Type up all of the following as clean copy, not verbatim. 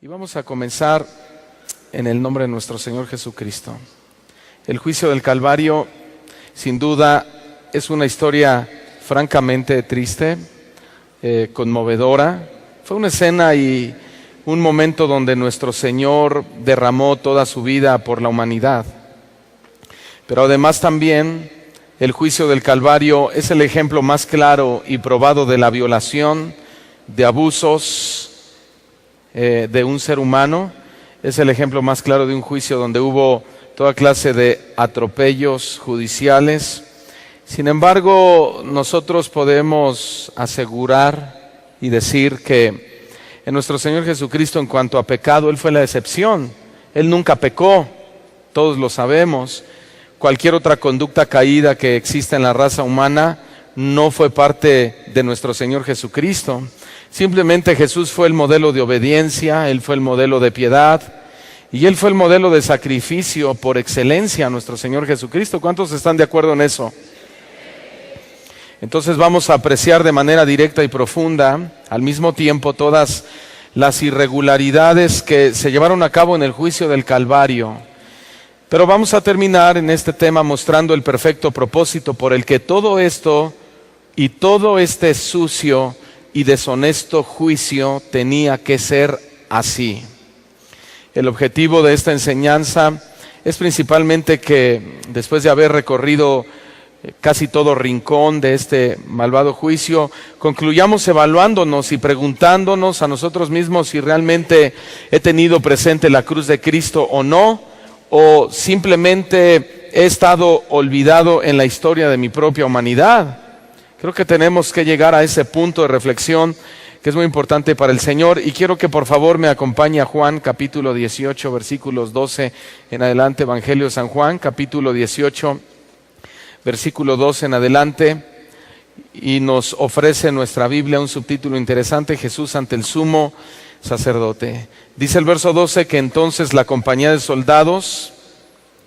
Y vamos a comenzar en el nombre de nuestro Señor Jesucristo. El juicio del Calvario, sin duda, es una historia francamente triste, conmovedora. Fue una escena y un momento donde nuestro Señor derramó toda su vida por la humanidad. Pero además también el juicio del Calvario es el ejemplo más claro y probado de la violación, de abusos de un ser humano. Es el ejemplo más claro de un juicio donde hubo toda clase de atropellos judiciales. Sin embargo, nosotros podemos asegurar y decir que en nuestro Señor Jesucristo, en cuanto a pecado, Él fue la excepción. Él nunca pecó, todos lo sabemos. Cualquier otra conducta caída que exista en la raza humana no fue parte de nuestro Señor Jesucristo. Simplemente Jesús fue el modelo de obediencia, Él fue el modelo de piedad y Él fue el modelo de sacrificio por excelencia, nuestro Señor Jesucristo. ¿Cuántos están de acuerdo en eso? Entonces vamos a apreciar de manera directa y profunda al mismo tiempo todas las irregularidades que se llevaron a cabo en el juicio del Calvario. Pero vamos a terminar en este tema mostrando el perfecto propósito por el que todo esto y todo este sucio y deshonesto juicio tenía que ser así. El objetivo de esta enseñanza es principalmente que después de haber recorrido casi todo rincón de este malvado juicio, concluyamos evaluándonos y preguntándonos a nosotros mismos si realmente he tenido presente la cruz de Cristo o no, o simplemente he estado olvidado en la historia de mi propia humanidad. Creo que tenemos que llegar a ese punto de reflexión que es muy importante para el Señor, y quiero que por favor me acompañe a Juan capítulo 18 versículos 12 en adelante. Evangelio de San Juan capítulo 18 versículo 12 en adelante, y nos ofrece nuestra Biblia un subtítulo interesante: Jesús ante el sumo sacerdote. Dice el verso 12 que entonces la compañía de soldados,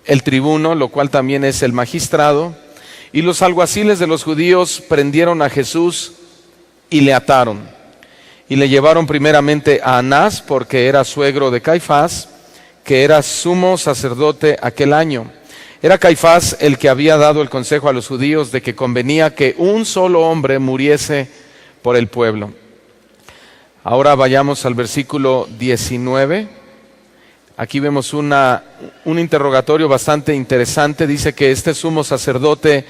el tribuno, lo cual también es el magistrado, y los alguaciles de los judíos prendieron a Jesús y le ataron. Y le llevaron primeramente a Anás, porque era suegro de Caifás, que era sumo sacerdote aquel año. Era Caifás el que había dado el consejo a los judíos de que convenía que un solo hombre muriese por el pueblo. Ahora vayamos al versículo 19. Aquí vemos un interrogatorio bastante interesante. Dice que este sumo sacerdote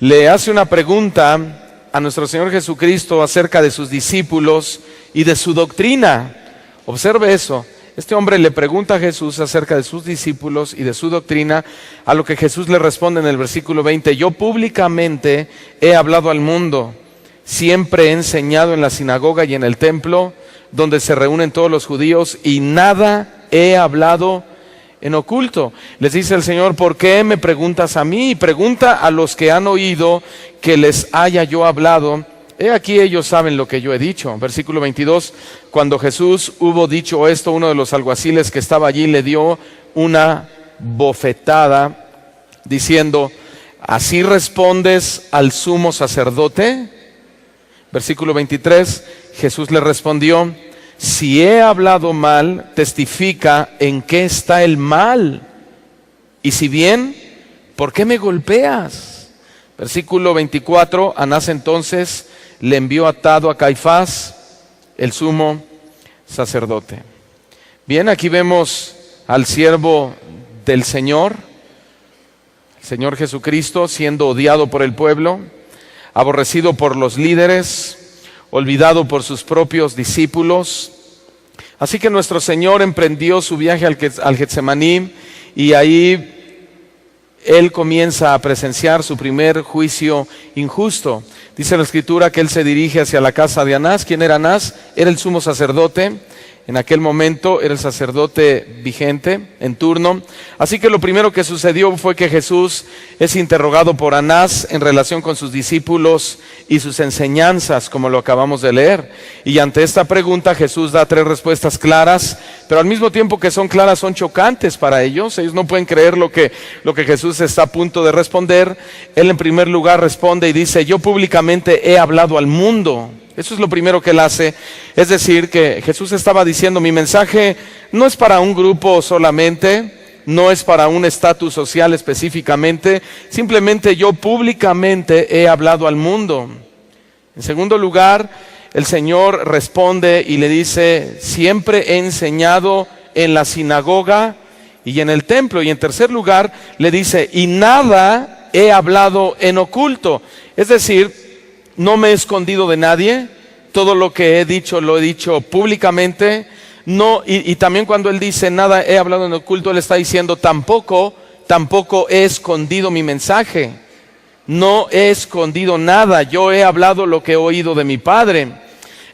le hace una pregunta a nuestro Señor Jesucristo acerca de sus discípulos y de su doctrina. Observe eso. Este hombre le pregunta a Jesús acerca de sus discípulos y de su doctrina, a lo que Jesús le responde en el versículo 20: yo públicamente he hablado al mundo, siempre he enseñado en la sinagoga y en el templo, donde se reúnen todos los judíos, y nada he hablado en oculto. Les dice el Señor: ¿por qué me preguntas a mí? Pregunta a los que han oído que les haya yo hablado. He aquí ellos saben lo que yo he dicho. Versículo 22, cuando Jesús hubo dicho esto, uno de los alguaciles que estaba allí le dio una bofetada, diciendo: ¿así respondes al sumo sacerdote? Versículo 23, Jesús le respondió: si he hablado mal, testifica en qué está el mal. Y si bien, ¿por qué me golpeas? Versículo 24, Anás entonces le envió atado a Caifás, el sumo sacerdote. Bien, aquí vemos al siervo del Señor, el Señor Jesucristo, siendo odiado por el pueblo, aborrecido por los líderes, olvidado por sus propios discípulos. Así que nuestro Señor emprendió su viaje al Getsemaní, y ahí Él comienza a presenciar su primer juicio injusto. Dice la Escritura que Él se dirige hacia la casa de Anás. ¿Quién era Anás? Era el sumo sacerdote. En aquel momento era el sacerdote vigente en turno. Así que lo primero que sucedió fue que Jesús es interrogado por Anás en relación con sus discípulos y sus enseñanzas, como lo acabamos de leer. Y ante esta pregunta Jesús da tres respuestas claras, pero al mismo tiempo que son claras, son chocantes para ellos. Ellos no pueden creer lo que Jesús está a punto de responder. Él en primer lugar responde y dice: yo públicamente he hablado al mundo. Eso es lo primero que él hace. Es decir, que Jesús estaba diciendo: mi mensaje no es para un grupo solamente, no es para un estatus social específicamente, simplemente yo públicamente he hablado al mundo. En segundo lugar, el Señor responde y le dice: siempre he enseñado en la sinagoga y en el templo. Y en tercer lugar, le dice: y nada he hablado en oculto. Es decir, no me he escondido de nadie, todo lo que he dicho lo he dicho públicamente. No, y también cuando él dice nada he hablado en oculto, él está diciendo tampoco he escondido mi mensaje. No he escondido nada, yo he hablado lo que he oído de mi Padre.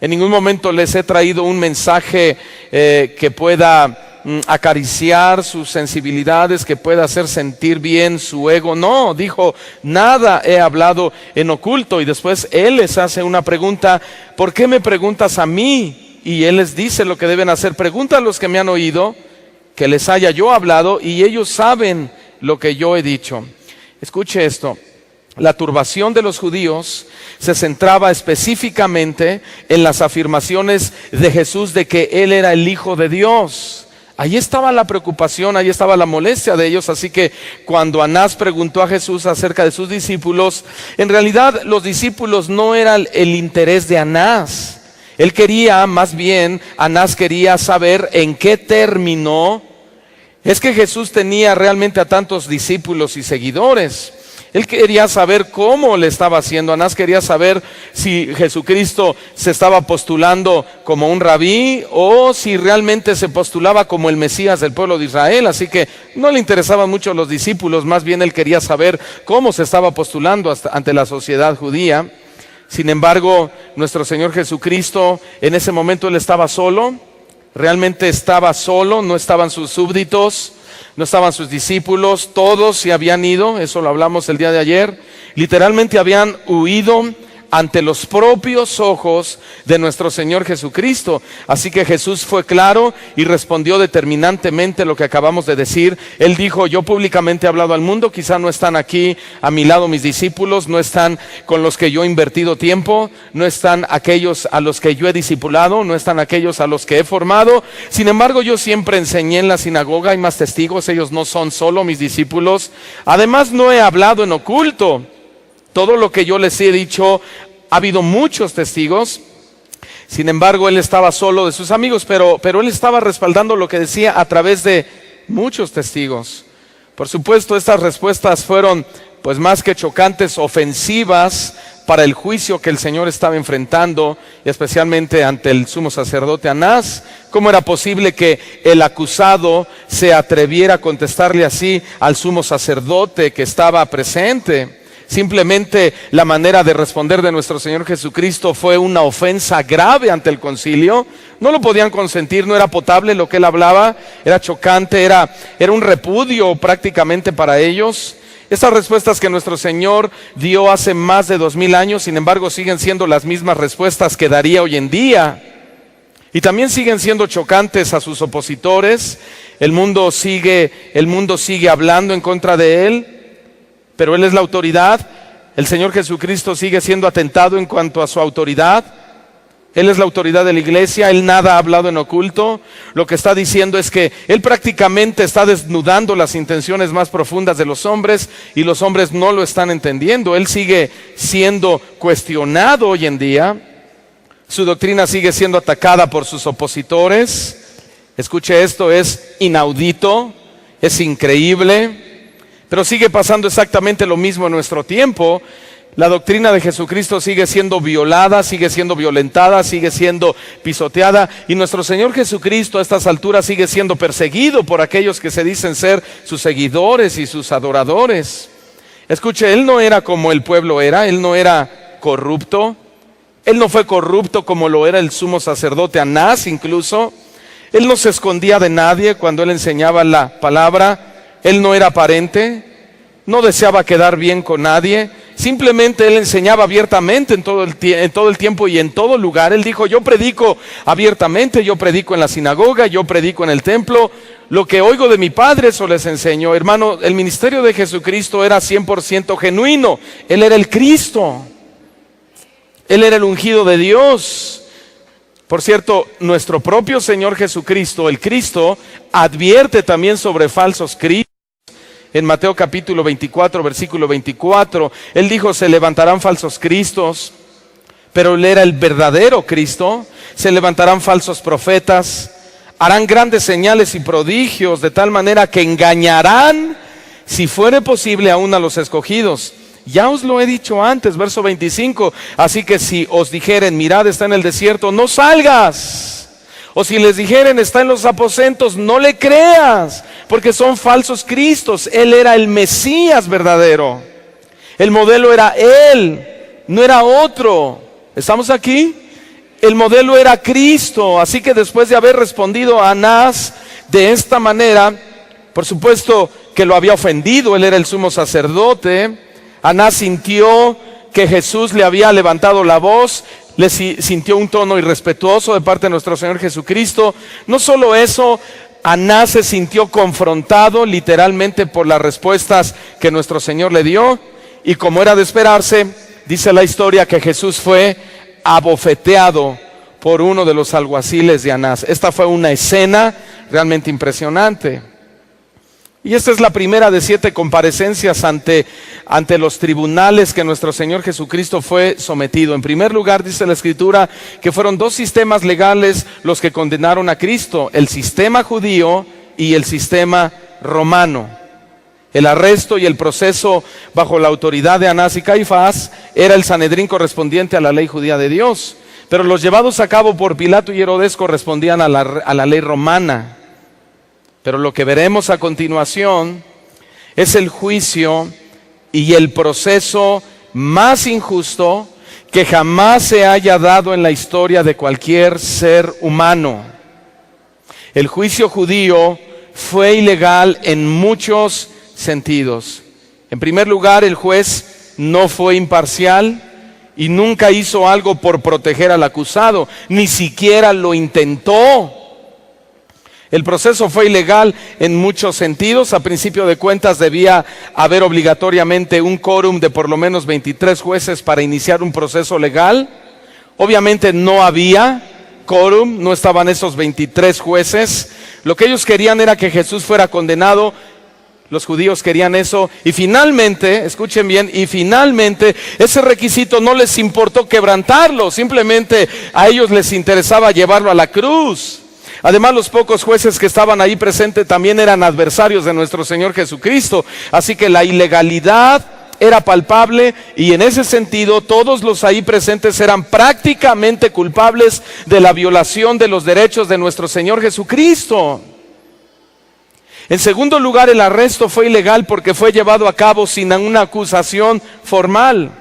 En ningún momento les he traído un mensaje que pueda acariciar sus sensibilidades, que pueda hacer sentir bien su ego. No, dijo: nada he hablado en oculto. Y después él les hace una pregunta: ¿por qué me preguntas a mí? Y él les dice lo que deben hacer: pregunta a los que me han oído, que les haya yo hablado, y ellos saben lo que yo he dicho. Escuche esto: la turbación de los judíos se centraba específicamente en las afirmaciones de Jesús de que él era el Hijo de Dios. Ahí estaba la preocupación, ahí estaba la molestia de ellos. Así que cuando Anás preguntó a Jesús acerca de sus discípulos, en realidad los discípulos no eran el interés de Anás. Él quería, más bien, Anás quería saber en qué término es que Jesús tenía realmente a tantos discípulos y seguidores. Él quería saber cómo le estaba haciendo. Anás quería saber si Jesucristo se estaba postulando como un rabí o si realmente se postulaba como el Mesías del pueblo de Israel. Así que no le interesaban mucho los discípulos, más bien él quería saber cómo se estaba postulando ante la sociedad judía. Sin embargo, nuestro Señor Jesucristo, en ese momento él estaba solo, realmente estaba solo, no estaban sus súbditos, no estaban sus discípulos, todos se habían ido, eso lo hablamos el día de ayer, literalmente habían huido ante los propios ojos de nuestro Señor Jesucristo. Así que Jesús fue claro y respondió determinantemente lo que acabamos de decir. Él dijo: yo públicamente he hablado al mundo, quizá no están aquí a mi lado mis discípulos, no están con los que yo he invertido tiempo, no están aquellos a los que yo he discipulado, no están aquellos a los que he formado. Sin embargo, yo siempre enseñé en la sinagoga, hay más testigos, ellos no son solo mis discípulos. Además, no he hablado en oculto. Todo lo que yo les he dicho, ha habido muchos testigos. Sin embargo, él estaba solo de sus amigos, pero él estaba respaldando lo que decía a través de muchos testigos. Por supuesto, estas respuestas fueron pues más que chocantes, ofensivas para el juicio que el Señor estaba enfrentando, y especialmente ante el sumo sacerdote Anás. ¿Cómo era posible que el acusado se atreviera a contestarle así al sumo sacerdote que estaba presente? Simplemente la manera de responder de nuestro Señor Jesucristo fue una ofensa grave ante el concilio. No lo podían consentir, no era potable lo que él hablaba, era chocante, era un repudio prácticamente para ellos. Estas respuestas que nuestro Señor dio hace más de 2000 años, sin embargo, siguen siendo las mismas respuestas que daría hoy en día. Y también siguen siendo chocantes a sus opositores. El mundo sigue hablando en contra de él. Pero él es la autoridad. El Señor Jesucristo sigue siendo atentado en cuanto a su autoridad. Él es la autoridad de la iglesia. Él nada ha hablado en oculto. Lo que está diciendo es que él prácticamente está desnudando las intenciones más profundas de los hombres, y los hombres no lo están entendiendo. Él sigue siendo cuestionado hoy en día. Su doctrina sigue siendo atacada por sus opositores. Escuche esto: es inaudito, es increíble. Pero sigue pasando exactamente lo mismo en nuestro tiempo. La doctrina de Jesucristo sigue siendo violada, sigue siendo violentada, sigue siendo pisoteada. Y nuestro Señor Jesucristo a estas alturas sigue siendo perseguido por aquellos que se dicen ser sus seguidores y sus adoradores. Escuche, él no era como el pueblo era, él no era corrupto. Él no fue corrupto como lo era el sumo sacerdote Anás incluso. Él no se escondía de nadie cuando él enseñaba la palabra. Él no era aparente, no deseaba quedar bien con nadie, Simplemente él enseñaba abiertamente en todo el tiempo y en todo lugar. Él dijo, yo predico abiertamente, yo predico en la sinagoga, yo predico en el templo. Lo que oigo de mi Padre, eso les enseño. Hermano, el ministerio de Jesucristo era 100% genuino. Él era el Cristo. Él era el ungido de Dios. Por cierto, nuestro propio Señor Jesucristo, el Cristo, advierte también sobre falsos cristos. En Mateo capítulo 24, versículo 24, Él dijo, se levantarán falsos cristos, pero Él era el verdadero Cristo. Se levantarán falsos profetas, harán grandes señales y prodigios, de tal manera que engañarán, si fuere posible, aún a los escogidos. Ya os lo he dicho antes, verso 25, así que si os dijeren, mirad, está en el desierto, no salgas. O si les dijeren, está en los aposentos, no le creas, porque son falsos cristos. Él era el Mesías verdadero. El modelo era Él, no era otro. ¿Estamos aquí? El modelo era Cristo. Así que después de haber respondido a Anás de esta manera, por supuesto que lo había ofendido, él era el sumo sacerdote. Anás sintió que Jesús le había levantado la voz, le sintió un tono irrespetuoso de parte de nuestro Señor Jesucristo. No solo eso, Anás se sintió confrontado literalmente por las respuestas que nuestro Señor le dio. Y como era de esperarse, dice la historia que Jesús fue abofeteado por uno de los alguaciles de Anás. Esta fue una escena realmente impresionante. Y esta es la primera de 7 comparecencias ante los tribunales que nuestro Señor Jesucristo fue sometido. En primer lugar, dice la Escritura que fueron 2 sistemas legales los que condenaron a Cristo: el sistema judío y el sistema romano. El arresto y el proceso bajo la autoridad de Anás y Caifás era el Sanedrín correspondiente a la ley judía de Dios, pero los llevados a cabo por Pilato y Herodes correspondían a la ley romana. Pero lo que veremos a continuación es el juicio y el proceso más injusto que jamás se haya dado en la historia de cualquier ser humano. El juicio judío fue ilegal en muchos sentidos. En primer lugar, el juez no fue imparcial y nunca hizo algo por proteger al acusado, ni siquiera lo intentó. El proceso fue ilegal en muchos sentidos. A principio de cuentas debía haber obligatoriamente un quórum de por lo menos 23 jueces para iniciar un proceso legal. Obviamente no había quórum, no estaban esos 23 jueces. Lo que ellos querían era que Jesús fuera condenado. Los judíos querían eso. Y finalmente, escuchen bien, ese requisito no les importó quebrantarlo. Simplemente a ellos les interesaba llevarlo a la cruz. Además, los pocos jueces que estaban ahí presentes también eran adversarios de nuestro Señor Jesucristo. Así que la ilegalidad era palpable y en ese sentido todos los ahí presentes eran prácticamente culpables de la violación de los derechos de nuestro Señor Jesucristo. En segundo lugar, el arresto fue ilegal porque fue llevado a cabo sin una acusación formal.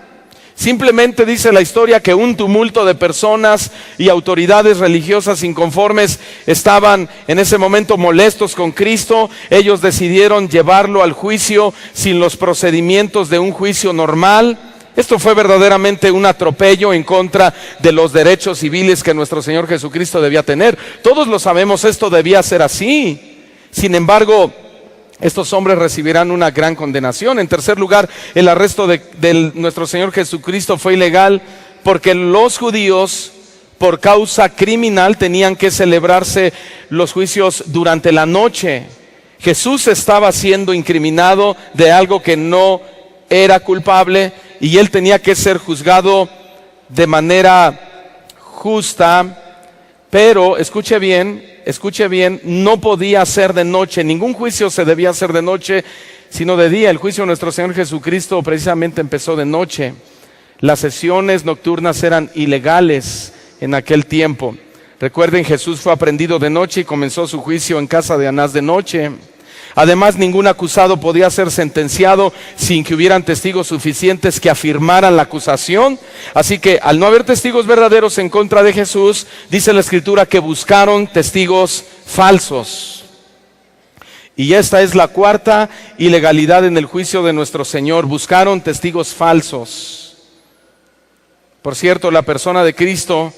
Simplemente dice la historia que un tumulto de personas y autoridades religiosas inconformes estaban en ese momento molestos con Cristo. Ellos decidieron llevarlo al juicio sin los procedimientos de un juicio normal. Esto fue verdaderamente un atropello en contra de los derechos civiles que nuestro Señor Jesucristo debía tener. Todos lo sabemos, esto debía ser así. Sin embargo, estos hombres recibirán una gran condenación. En tercer lugar, el arresto de nuestro Señor Jesucristo fue ilegal porque los judíos, por causa criminal, tenían que celebrarse los juicios durante la noche. Jesús estaba siendo incriminado de algo que no era culpable y él tenía que ser juzgado de manera justa. Pero, escuche bien, no podía ser de noche. Ningún juicio se debía hacer de noche, sino de día. El juicio de nuestro Señor Jesucristo precisamente empezó de noche. Las sesiones nocturnas eran ilegales en aquel tiempo. Recuerden, Jesús fue aprehendido de noche y comenzó su juicio en casa de Anás de noche. Además, ningún acusado podía ser sentenciado sin que hubieran testigos suficientes que afirmaran la acusación. Así que al no haber testigos verdaderos en contra de Jesús, dice la Escritura que buscaron testigos falsos. Y esta es la cuarta ilegalidad en el juicio de nuestro Señor. Buscaron testigos falsos. Por cierto, la persona de Cristo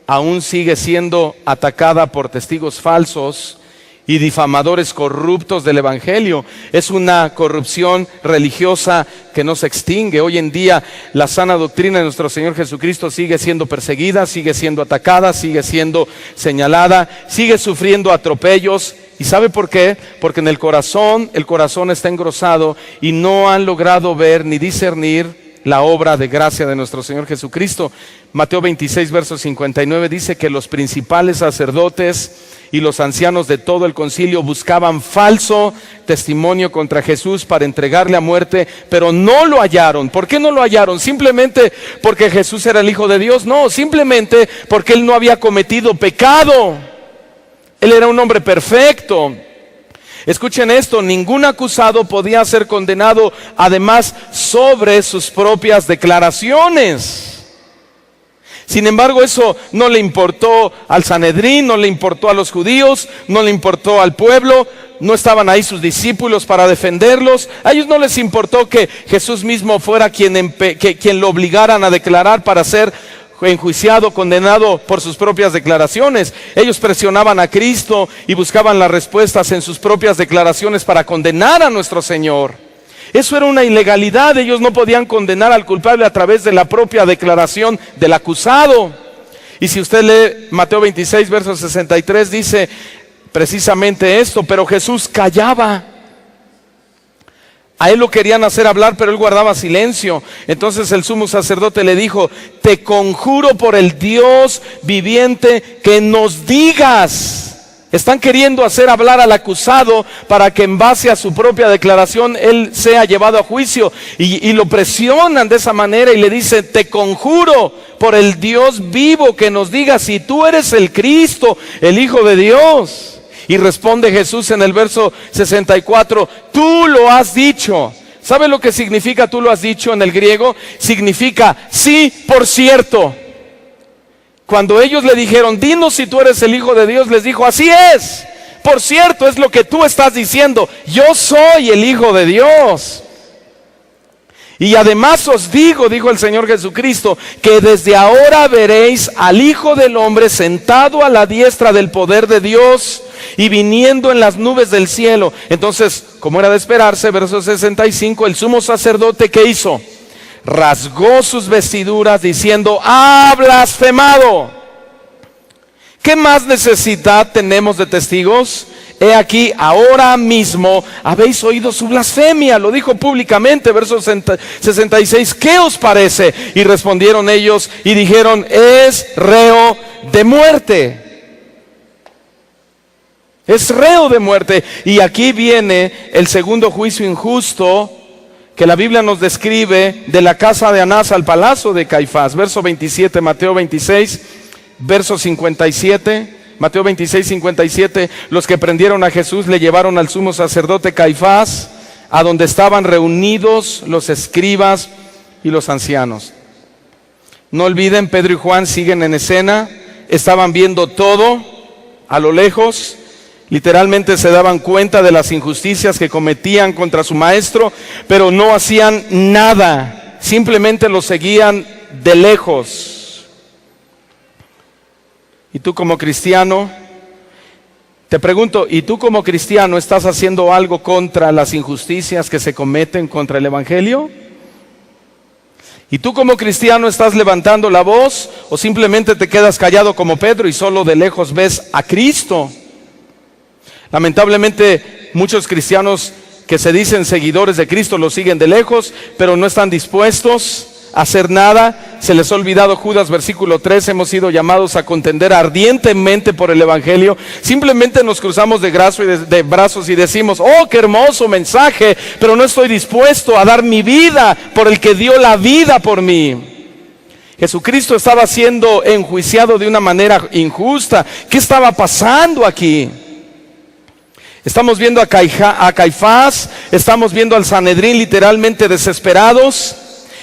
aún sigue siendo atacada por testigos falsos y difamadores corruptos del Evangelio. Es una corrupción religiosa que no se extingue. Hoy en día la sana doctrina de nuestro Señor Jesucristo sigue siendo perseguida, sigue siendo atacada, sigue siendo señalada, sigue sufriendo atropellos. ¿Y sabe por qué? Porque en el corazón está engrosado y no han logrado ver ni discernir la obra de gracia de nuestro Señor Jesucristo. Mateo 26, verso 59 dice que los principales sacerdotes y los ancianos de todo el concilio buscaban falso testimonio contra Jesús para entregarle a muerte, pero no lo hallaron. ¿Por qué no lo hallaron? ¿Simplemente porque Jesús era el Hijo de Dios? No, simplemente porque Él no había cometido pecado. Él era un hombre perfecto. Escuchen esto, ningún acusado podía ser condenado además sobre sus propias declaraciones. Sin embargo, eso no le importó al Sanedrín, no le importó a los judíos, no le importó al pueblo, no estaban ahí sus discípulos para defenderlos. A ellos no les importó que Jesús mismo fuera quien lo obligaran a declarar para ser enjuiciado, condenado por sus propias declaraciones. Ellos presionaban a Cristo y buscaban las respuestas en sus propias declaraciones para condenar a nuestro Señor. Eso era una ilegalidad. Ellos no podían condenar al culpable a través de la propia declaración del acusado. Y si usted lee Mateo 26, verso 63, dice precisamente esto, pero Jesús callaba. A él lo querían hacer hablar, pero él guardaba silencio. Entonces el sumo sacerdote le dijo: te conjuro por el Dios viviente que nos digas. Están queriendo hacer hablar al acusado para que en base a su propia declaración él sea llevado a juicio. Y lo presionan de esa manera y le dicen: te conjuro por el Dios vivo que nos digas si tú eres el Cristo, el Hijo de Dios. Y responde Jesús en el verso 64, tú lo has dicho. ¿Sabe lo que significa tú lo has dicho en el griego? Significa sí, por cierto. Cuando ellos le dijeron, dinos si tú eres el Hijo de Dios, les dijo, así es. Por cierto, es lo que tú estás diciendo. Yo soy el Hijo de Dios. Y además os digo, dijo el Señor Jesucristo, que desde ahora veréis al Hijo del Hombre sentado a la diestra del poder de Dios y viniendo en las nubes del cielo. Entonces, como era de esperarse, verso 65, el sumo sacerdote, ¿qué hizo? Rasgó sus vestiduras diciendo, ¡ha blasfemado! ¿Qué más necesidad tenemos de testigos? He aquí, ahora mismo habéis oído su blasfemia. Lo dijo públicamente, verso 66. ¿Qué os parece? Y respondieron ellos y dijeron, es reo de muerte. Es reo de muerte. Y aquí viene el segundo juicio injusto que la Biblia nos describe, de la casa de Anás al palacio de Caifás. Verso 27, Mateo 26, verso 57. Mateo 26, 57, los que prendieron a Jesús le llevaron al sumo sacerdote Caifás, a donde estaban reunidos los escribas y los ancianos. No olviden, Pedro y Juan siguen en escena, estaban viendo todo a lo lejos, literalmente se daban cuenta de las injusticias que cometían contra su maestro, pero no hacían nada, simplemente lo seguían de lejos. Y tú como cristiano, te pregunto, ¿y tú como cristiano estás haciendo algo contra las injusticias que se cometen contra el Evangelio? ¿Y tú como cristiano estás levantando la voz o simplemente te quedas callado como Pedro y solo de lejos ves a Cristo? Lamentablemente muchos cristianos que se dicen seguidores de Cristo lo siguen de lejos, pero no están dispuestos a hacer nada. Se les ha olvidado Judas, versículo 3, hemos sido llamados a contender ardientemente por el Evangelio. Simplemente nos cruzamos de brazos y decimos, oh, qué hermoso mensaje, pero no estoy dispuesto a dar mi vida por el que dio la vida por mí. Jesucristo estaba siendo enjuiciado de una manera injusta. ¿Qué estaba pasando aquí? Estamos viendo a Caifás, estamos viendo al Sanedrín literalmente desesperados.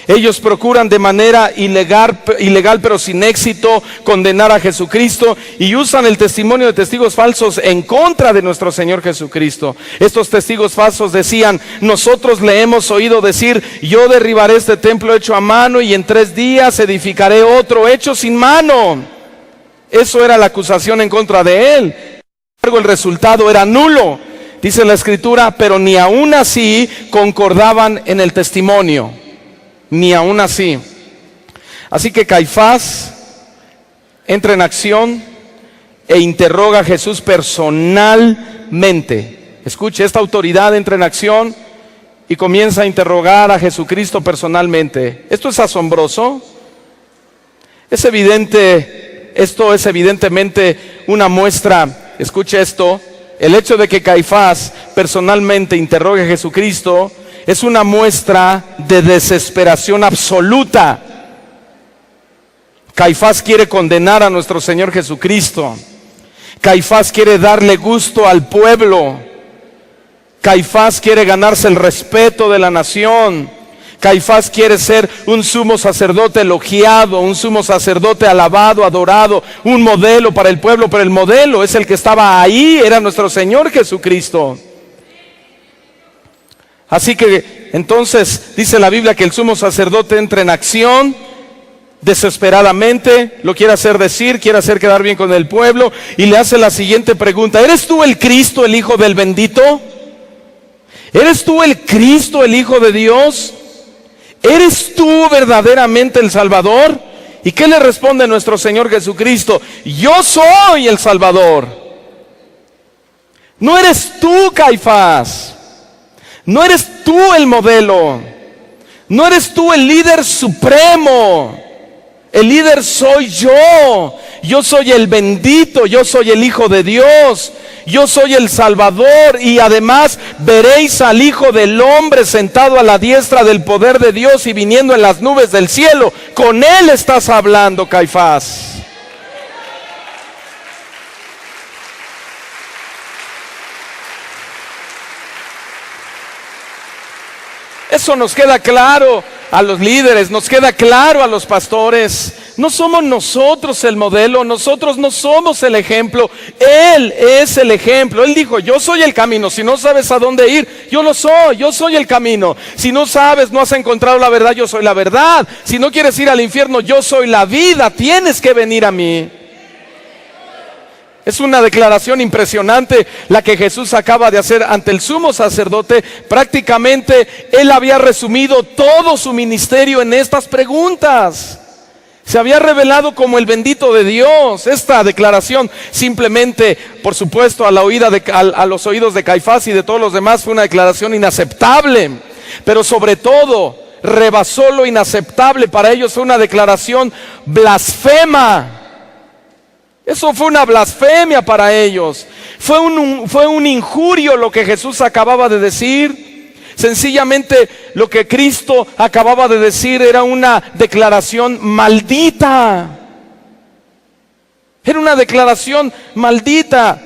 Ellos procuran de manera ilegal pero sin éxito condenar a Jesucristo y usan el testimonio de testigos falsos en contra de nuestro Señor Jesucristo. Estos testigos falsos decían: nosotros le hemos oído decir, yo derribaré este templo hecho a mano y en 3 días edificaré otro hecho sin mano. Eso era la acusación en contra de él. Sin embargo, el resultado era nulo. Dice la Escritura, pero ni aún así concordaban en el testimonio. Ni aún así. Así que Caifás entra en acción e interroga a Jesús personalmente. Escuche, esta autoridad entra en acción y comienza a interrogar a Jesucristo personalmente. Esto es asombroso. Es evidente, esto es evidentemente una muestra. Escuche esto. El hecho de que Caifás personalmente interrogue a Jesucristo es una muestra de desesperación absoluta. Caifás quiere condenar a nuestro Señor Jesucristo. Caifás quiere darle gusto al pueblo. Caifás quiere ganarse el respeto de la nación. Caifás quiere ser un sumo sacerdote elogiado, un sumo sacerdote alabado, adorado, un modelo para el pueblo, pero el modelo es el que estaba ahí, era nuestro Señor Jesucristo. Así que entonces dice la Biblia que el sumo sacerdote entra en acción desesperadamente, lo quiere hacer decir, quiere hacer quedar bien con el pueblo y le hace la siguiente pregunta: ¿eres tú el Cristo, el Hijo del bendito? ¿Eres tú el Cristo, el Hijo de Dios? ¿Eres tú verdaderamente el Salvador? ¿Y qué le responde nuestro Señor Jesucristo? Yo soy el Salvador. No eres tú, Caifás. No eres tú el modelo. No eres tú el líder supremo. El líder soy yo. Yo soy el bendito. Yo soy el Hijo de Dios. Yo soy el Salvador. Y además veréis al Hijo del Hombre sentado a la diestra del poder de Dios y viniendo en las nubes del cielo. Con Él estás hablando, Caifás. Eso nos queda claro a los líderes, nos queda claro a los pastores. No somos nosotros el modelo, nosotros no somos el ejemplo. Él es el ejemplo. Él dijo: yo soy el camino. Si no sabes a dónde ir, yo lo soy, yo soy el camino. Si no sabes, no has encontrado la verdad, yo soy la verdad. Si no quieres ir al infierno, yo soy la vida. Tienes que venir a mí. Es una declaración impresionante la que Jesús acaba de hacer ante el sumo sacerdote. Prácticamente Él había resumido todo su ministerio en estas preguntas. Se había revelado como el bendito de Dios. Esta declaración simplemente, por supuesto, a los oídos de Caifás y de todos los demás, fue una declaración inaceptable. Pero sobre todo, rebasó lo inaceptable. Para ellos fue una declaración blasfema. Eso fue una blasfemia para ellos. Fue un injurio lo que Jesús acababa de decir. Sencillamente lo que Cristo acababa de decir era una declaración maldita. Era una declaración maldita.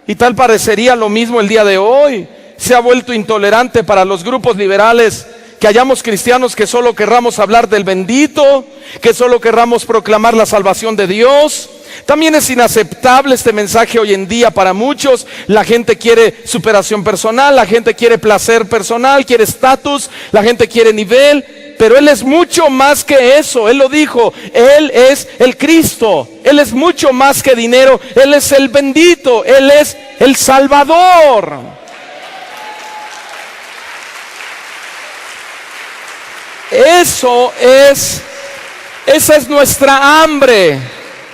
Y tal parecería lo mismo el día de hoy. Se ha vuelto intolerante para los grupos liberales que hayamos cristianos que solo querramos hablar del bendito, que solo querramos proclamar la salvación de Dios. También es inaceptable este mensaje hoy en día para muchos. La gente quiere superación personal, la gente quiere placer personal, quiere estatus, la gente quiere nivel. Pero Él es mucho más que eso. Él lo dijo, Él es el Cristo. Él es mucho más que dinero. Él es el bendito, Él es el Salvador. Esa es nuestra hambre.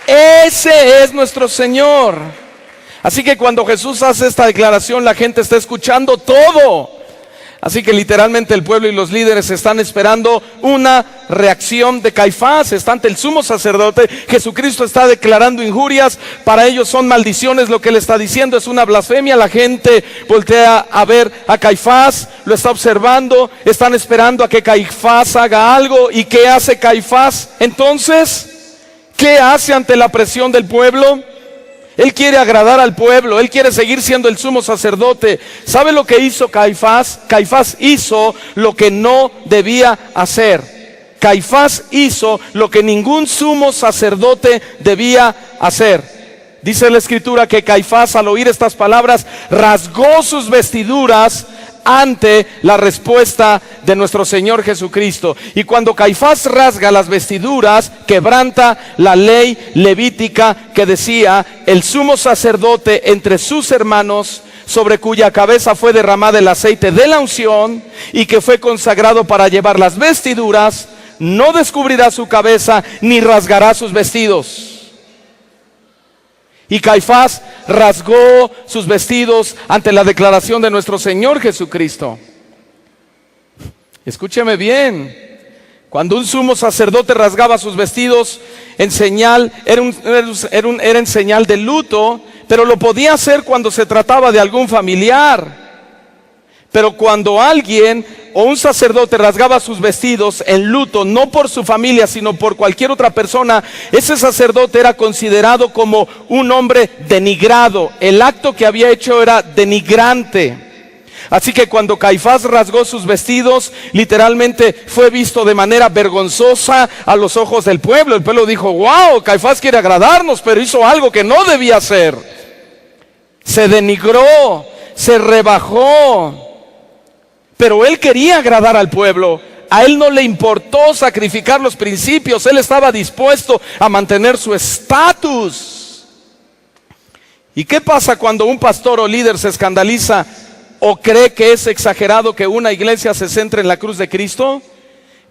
Ese es nuestro Señor. Así que cuando Jesús hace esta declaración, la gente está escuchando todo. Así que literalmente el pueblo y los líderes están esperando una reacción de Caifás. Está ante el sumo sacerdote. Jesucristo está declarando injurias. Para ellos son maldiciones. Lo que él está diciendo es una blasfemia. La gente voltea a ver a Caifás, lo está observando. Están esperando a que Caifás haga algo. ¿Y qué hace Caifás entonces? ¿Qué hace ante la presión del pueblo? Él quiere agradar al pueblo, él quiere seguir siendo el sumo sacerdote. ¿Sabe lo que hizo Caifás? Caifás hizo lo que no debía hacer. Caifás hizo lo que ningún sumo sacerdote debía hacer. Dice la Escritura que Caifás, al oír estas palabras, rasgó sus vestiduras ante la respuesta de nuestro Señor Jesucristo. Y cuando Caifás rasga las vestiduras, quebranta la ley levítica que decía: el sumo sacerdote entre sus hermanos, sobre cuya cabeza fue derramado el aceite de la unción y que fue consagrado para llevar las vestiduras, no descubrirá su cabeza ni rasgará sus vestidos. Y Caifás rasgó sus vestidos ante la declaración de nuestro Señor Jesucristo. Escúcheme bien. Cuando un sumo sacerdote rasgaba sus vestidos en señal, era en señal de luto, pero lo podía hacer cuando se trataba de algún familiar. Pero cuando alguien o un sacerdote rasgaba sus vestidos en luto, no por su familia, sino por cualquier otra persona, ese sacerdote era considerado como un hombre denigrado. El acto que había hecho era denigrante. Así que cuando Caifás rasgó sus vestidos, literalmente fue visto de manera vergonzosa a los ojos del pueblo. El pueblo dijo: wow, Caifás quiere agradarnos, pero hizo algo que no debía hacer. Se denigró, se rebajó. Pero él quería agradar al pueblo. A él no le importó sacrificar los principios. Él estaba dispuesto a mantener su estatus. ¿Y qué pasa cuando un pastor o líder se escandaliza o cree que es exagerado que una iglesia se centre en la cruz de Cristo?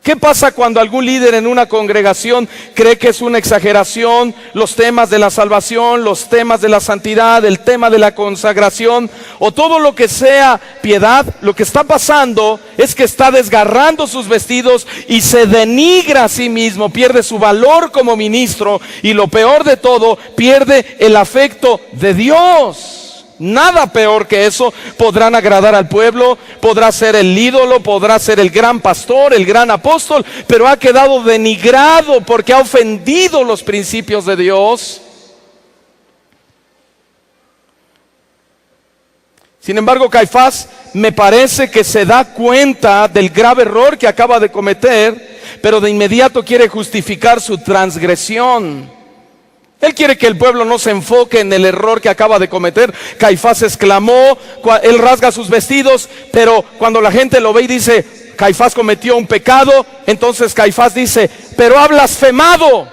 ¿Qué pasa cuando algún líder en una congregación cree que es una exageración los temas de la salvación, los temas de la santidad, el tema de la consagración o todo lo que sea piedad? Lo que está pasando es que está desgarrando sus vestidos y se denigra a sí mismo, pierde su valor como ministro y lo peor de todo, pierde el afecto de Dios. Nada peor que eso. Podrán agradar al pueblo, podrá ser el ídolo, podrá ser el gran pastor, el gran apóstol, pero ha quedado denigrado porque ha ofendido los principios de Dios. Sin embargo, Caifás me parece que se da cuenta del grave error que acaba de cometer, pero de inmediato quiere justificar su transgresión. Él quiere que el pueblo no se enfoque en el error que acaba de cometer. Caifás exclamó, él rasga sus vestidos, pero cuando la gente lo ve y dice: Caifás cometió un pecado, entonces Caifás dice: pero ha blasfemado.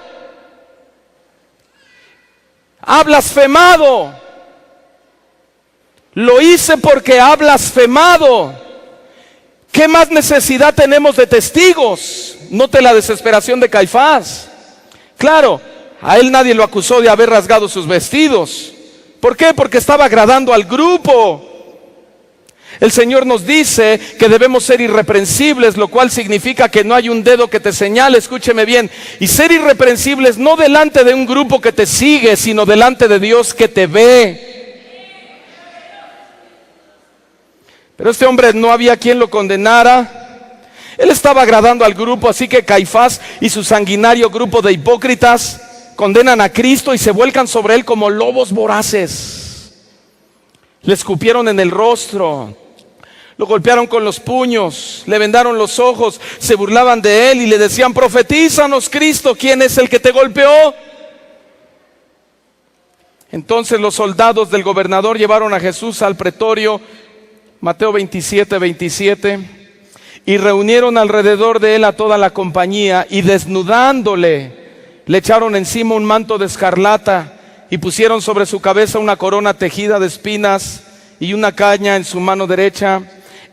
Ha blasfemado. Lo hice porque ha blasfemado. ¿Qué más necesidad tenemos de testigos? Note la desesperación de Caifás. Claro, a él nadie lo acusó de haber rasgado sus vestidos. ¿Por qué? Porque estaba agradando al grupo. El Señor nos dice que debemos ser irreprensibles, lo cual significa que no hay un dedo que te señale. Escúcheme bien. Y ser irreprensibles no delante de un grupo que te sigue, sino delante de Dios que te ve. Pero este hombre no había quien lo condenara. Él estaba agradando al grupo, así que Caifás y su sanguinario grupo de hipócritas condenan a Cristo y se vuelcan sobre él como lobos voraces. Le escupieron en el rostro, lo golpearon con los puños, le vendaron los ojos, se burlaban de él y le decían: profetízanos, Cristo, ¿quién es el que te golpeó? Entonces los soldados del gobernador llevaron a Jesús al pretorio, Mateo 27:27, y reunieron alrededor de él a toda la compañía y desnudándole, le echaron encima un manto de escarlata y pusieron sobre su cabeza una corona tejida de espinas y una caña en su mano derecha.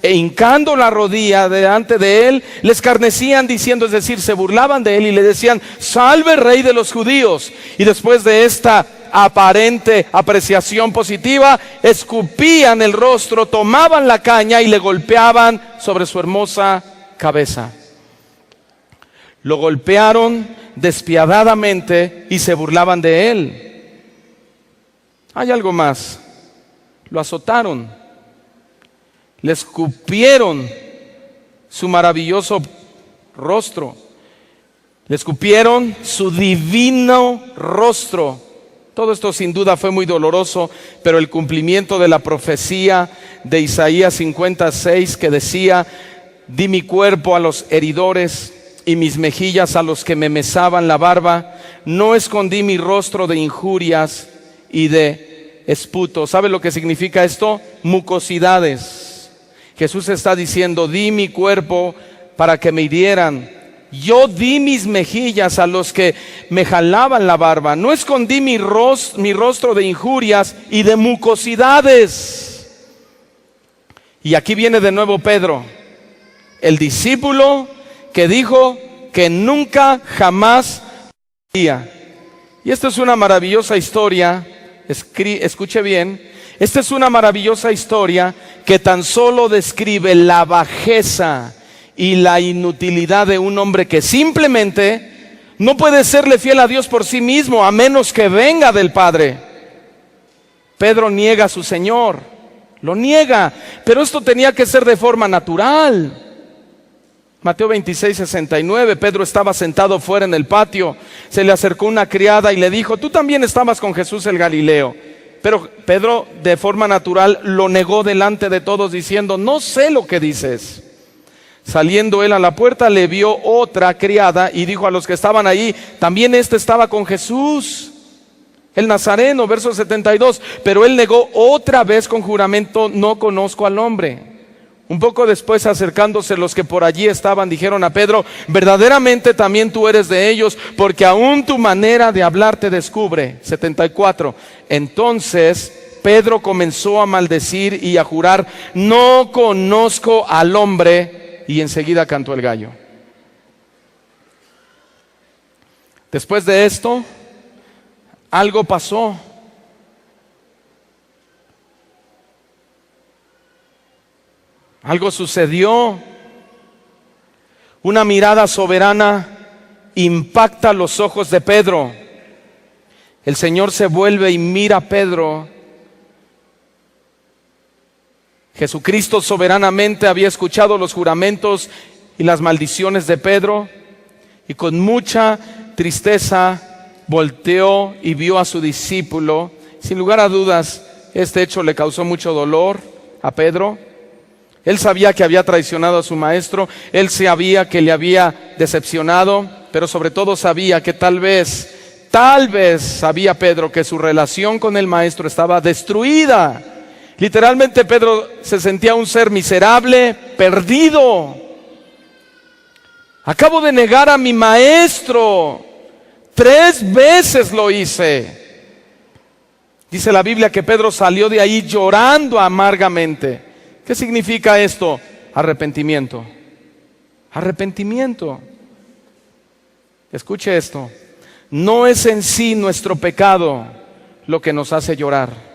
E hincando la rodilla delante de él, le escarnecían diciendo, es decir, se burlaban de él y le decían: salve, Rey de los judíos. Y después de esta aparente apreciación positiva, escupían el rostro, tomaban la caña y le golpeaban sobre su hermosa cabeza. Lo golpearon despiadadamente y se burlaban de él. Hay algo más. Lo azotaron, le escupieron su maravilloso rostro, le escupieron su divino rostro. Todo esto sin duda fue muy doloroso, pero el cumplimiento de la profecía de Isaías 56 que decía: di mi cuerpo a los heridores y mis mejillas a los que me mesaban la barba. No escondí mi rostro de injurias y de esputo. ¿Sabe lo que significa esto? Mucosidades. Jesús está diciendo, di mi cuerpo para que me hirieran. Yo di mis mejillas a los que me jalaban la barba. No escondí mi rostro de injurias y de mucosidades. Y aquí viene de nuevo Pedro, el discípulo que dijo que nunca jamás haría. Y esta es una maravillosa historia. Escuche bien. Esta es una maravillosa historia que tan solo describe la bajeza y la inutilidad de un hombre que simplemente no puede serle fiel a Dios por sí mismo, a menos que venga del Padre. Pedro niega a su Señor, lo niega, pero esto tenía que ser de forma natural. Mateo 26, 69, Pedro estaba sentado fuera en el patio, se le acercó una criada y le dijo, tú también estabas con Jesús el Galileo. Pero Pedro de forma natural lo negó delante de todos diciendo, no sé lo que dices. Saliendo él a la puerta, le vio otra criada y dijo a los que estaban ahí, también este estaba con Jesús, el Nazareno, verso 72. Pero él negó otra vez con juramento, no conozco al hombre. Un poco después, acercándose los que por allí estaban, dijeron a Pedro, verdaderamente también tú eres de ellos, porque aún tu manera de hablar te descubre. 74. Entonces Pedro comenzó a maldecir y a jurar, no conozco al hombre. Y enseguida cantó el gallo. Después de esto, algo pasó. Algo sucedió. Una mirada soberana impacta los ojos de Pedro. El Señor se vuelve y mira a Pedro. Jesucristo soberanamente había escuchado los juramentos y las maldiciones de Pedro y con mucha tristeza volteó y vio a su discípulo. Sin lugar a dudas, este hecho le causó mucho dolor a Pedro. Él sabía que había traicionado a su maestro, él sabía que le había decepcionado, pero sobre todo sabía que tal vez sabía Pedro que su relación con el maestro estaba destruida. Literalmente Pedro se sentía un ser miserable, perdido. Acabo de negar a mi maestro. 3 veces lo hice. Dice la Biblia que Pedro salió de ahí llorando amargamente. ¿Qué significa esto? Arrepentimiento. Arrepentimiento. Escuche esto. No es en sí nuestro pecado lo que nos hace llorar.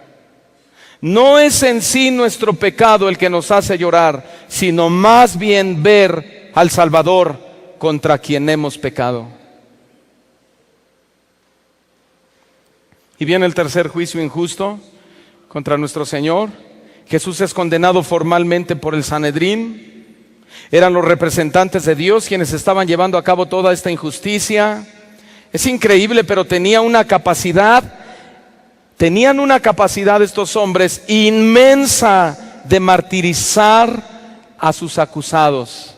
No es en sí nuestro pecado el que nos hace llorar, sino más bien ver al Salvador contra quien hemos pecado. Y viene el tercer juicio injusto contra nuestro Señor. Jesús es condenado formalmente por el Sanedrín. Eran los representantes de Dios quienes estaban llevando a cabo toda esta injusticia. Es increíble, pero tenían una capacidad estos hombres inmensa de martirizar a sus acusados.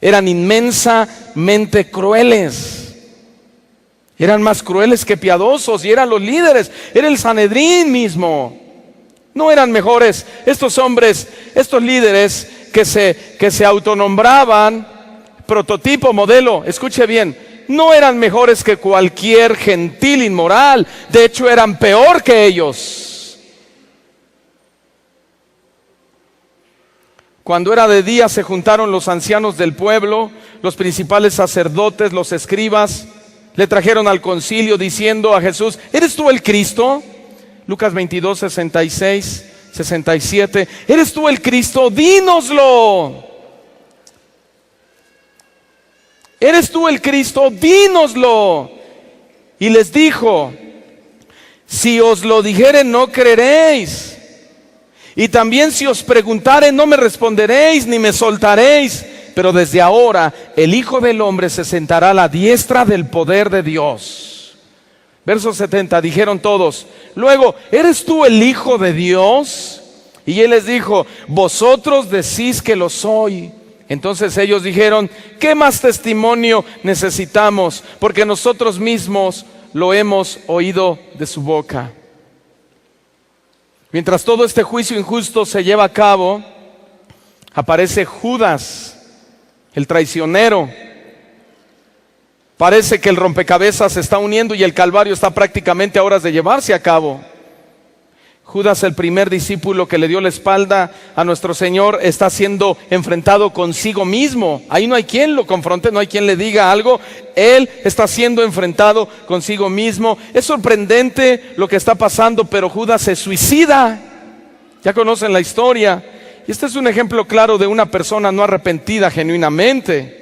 Eran inmensamente crueles. Eran más crueles que piadosos y eran los líderes. Era el Sanedrín mismo. No eran mejores estos hombres, estos líderes que se autonombraban prototipo, modelo. Escuche bien. No eran mejores que cualquier gentil inmoral. De hecho, eran peor que ellos. Cuando era de día, se juntaron los ancianos del pueblo, los principales sacerdotes, los escribas. Le trajeron al concilio diciendo a Jesús, ¿eres tú el Cristo? Lucas 22, 66, 67. ¿Eres tú el Cristo? Dínoslo. ¿Eres tú el Cristo? Dínoslo. Y les dijo, si os lo dijere no creeréis. Y también si os preguntare no me responderéis ni me soltaréis. Pero desde ahora el Hijo del Hombre se sentará a la diestra del poder de Dios. Verso 70, dijeron todos, luego, ¿eres tú el Hijo de Dios? Y él les dijo, vosotros decís que lo soy. Entonces ellos dijeron: ¿qué más testimonio necesitamos? Porque nosotros mismos lo hemos oído de su boca. Mientras todo este juicio injusto se lleva a cabo, aparece Judas, el traicionero. Parece que el rompecabezas se está uniendo y el Calvario está prácticamente a horas de llevarse a cabo. Judas, el primer discípulo que le dio la espalda a nuestro Señor, está siendo enfrentado consigo mismo. Ahí no hay quien lo confronte, no hay quien le diga algo. Él está siendo enfrentado consigo mismo. Es sorprendente lo que está pasando, pero Judas se suicida. Ya conocen la historia. Y este es un ejemplo claro de una persona no arrepentida genuinamente.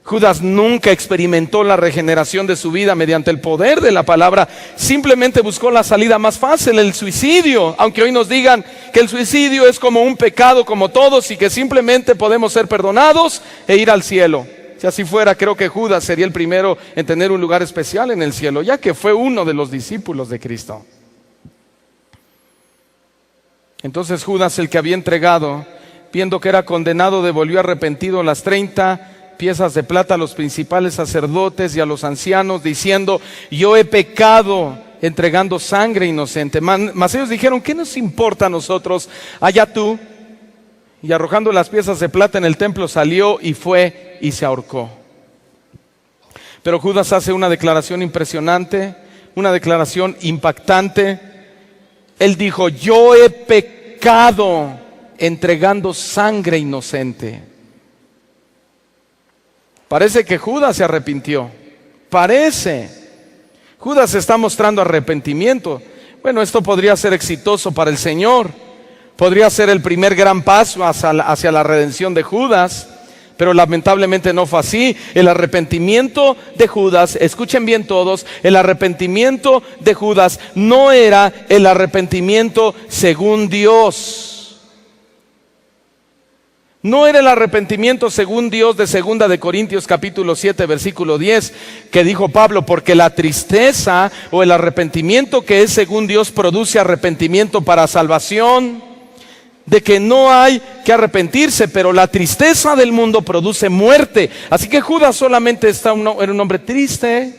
Judas nunca experimentó la regeneración de su vida mediante el poder de la palabra. Simplemente buscó la salida más fácil, el suicidio. Aunque hoy nos digan que el suicidio es como un pecado como todos y que simplemente podemos ser perdonados e ir al cielo. Si así fuera, creo que Judas sería el primero en tener un lugar especial en el cielo, ya que fue uno de los discípulos de Cristo. Entonces Judas, el que había entregado, viendo que era condenado, devolvió arrepentido las 30 piezas de plata a los principales sacerdotes y a los ancianos, diciendo: yo he pecado entregando sangre inocente. Mas ellos dijeron: ¿qué nos importa a nosotros? Allá tú. Y arrojando las piezas de plata en el templo, salió y fue y se ahorcó. Pero Judas hace una declaración impresionante, una declaración impactante. Él dijo: yo he pecado entregando sangre inocente. Parece que Judas se arrepintió. Parece. Judas está mostrando arrepentimiento. Bueno, esto podría ser exitoso para el Señor. Podría ser el primer gran paso hacia la redención de Judas. Pero lamentablemente no fue así. El arrepentimiento de Judas, escuchen bien todos, el arrepentimiento de Judas no era el arrepentimiento según Dios. No era el arrepentimiento según Dios de 2 de Corintios capítulo 7 versículo 10, que dijo Pablo: porque la tristeza o el arrepentimiento que es según Dios produce arrepentimiento para salvación, de que no hay que arrepentirse, pero la tristeza del mundo produce muerte. Así que Judas solamente era un hombre triste,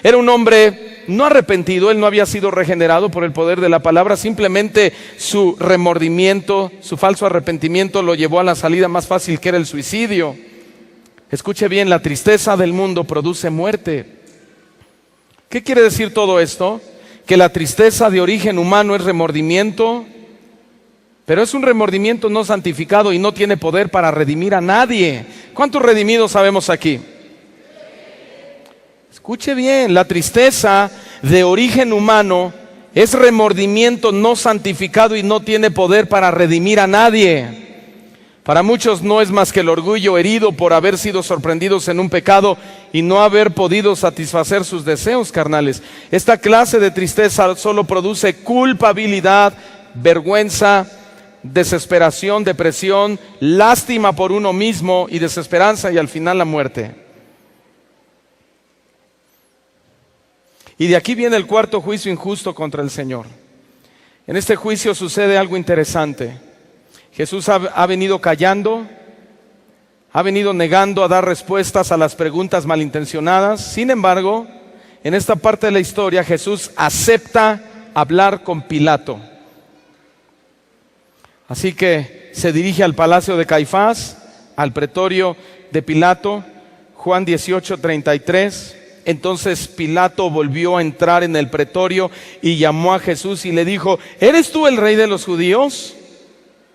era un hombre no arrepentido. Él no había sido regenerado por el poder de la palabra. Simplemente su remordimiento, su falso arrepentimiento lo llevó a la salida más fácil, que era el suicidio. Escuche bien: la tristeza del mundo produce muerte. ¿Qué quiere decir todo esto? Que la tristeza de origen humano es remordimiento, pero es un remordimiento no santificado y no tiene poder para redimir a nadie. ¿Cuántos redimidos sabemos aquí? Escuche bien: la tristeza de origen humano es remordimiento no santificado y no tiene poder para redimir a nadie. Para muchos no es más que el orgullo herido por haber sido sorprendidos en un pecado y no haber podido satisfacer sus deseos carnales. Esta clase de tristeza solo produce culpabilidad, vergüenza, desesperación, depresión, lástima por uno mismo y desesperanza, y al final la muerte. Y de aquí viene el cuarto juicio injusto contra el Señor. En este juicio sucede algo interesante. Jesús ha venido callando, ha venido negando a dar respuestas a las preguntas malintencionadas. Sin embargo, en esta parte de la historia, Jesús acepta hablar con Pilato. Así que se dirige al palacio de Caifás, al pretorio de Pilato. Juan 18:33. Entonces Pilato volvió a entrar en el pretorio y llamó a Jesús y le dijo: ¿eres tú el rey de los judíos?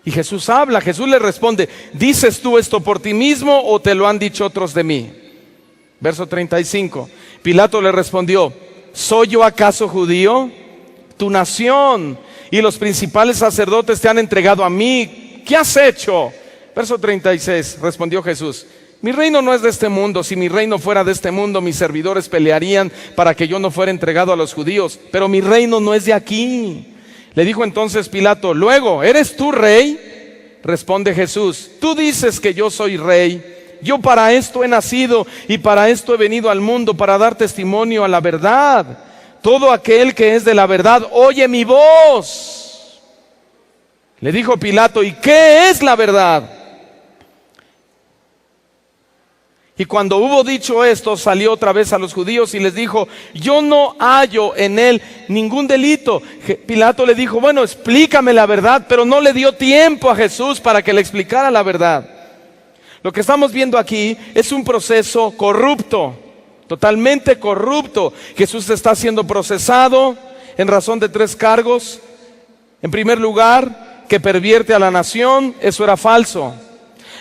Y Jesús habla. Jesús le responde: ¿dices tú esto por ti mismo o te lo han dicho otros de mí? Verso 35. Pilato le respondió: ¿soy yo acaso judío? Tu nación y los principales sacerdotes te han entregado a mí. ¿Qué has hecho? Verso 36. Respondió Jesús: mi reino no es de este mundo. Si mi reino fuera de este mundo, mis servidores pelearían para que yo no fuera entregado a los judíos. Pero mi reino no es de aquí. Le dijo entonces Pilato: luego, ¿eres tú rey? Responde Jesús: tú dices que yo soy rey. Yo para esto he nacido y para esto he venido al mundo, para dar testimonio a la verdad. Todo aquel que es de la verdad oye mi voz. Le dijo Pilato: ¿y qué es la verdad? Y cuando hubo dicho esto, salió otra vez a los judíos y les dijo: yo no hallo en él ningún delito. Pilato le dijo: bueno, explícame la verdad, pero no le dio tiempo a Jesús para que le explicara la verdad. Lo que estamos viendo aquí es un proceso corrupto, totalmente corrupto. Jesús está siendo procesado en razón de 3 cargos. En primer lugar, que pervierte a la nación, eso era falso.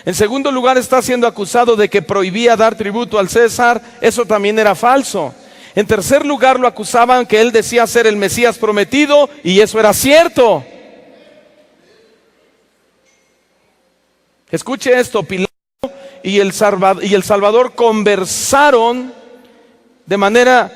En segundo lugar, está siendo acusado de que prohibía dar tributo al César, eso también era falso. En tercer lugar, lo acusaban que él decía ser el Mesías prometido, y eso era cierto. Escuche esto: Pilato y el Salvador conversaron de manera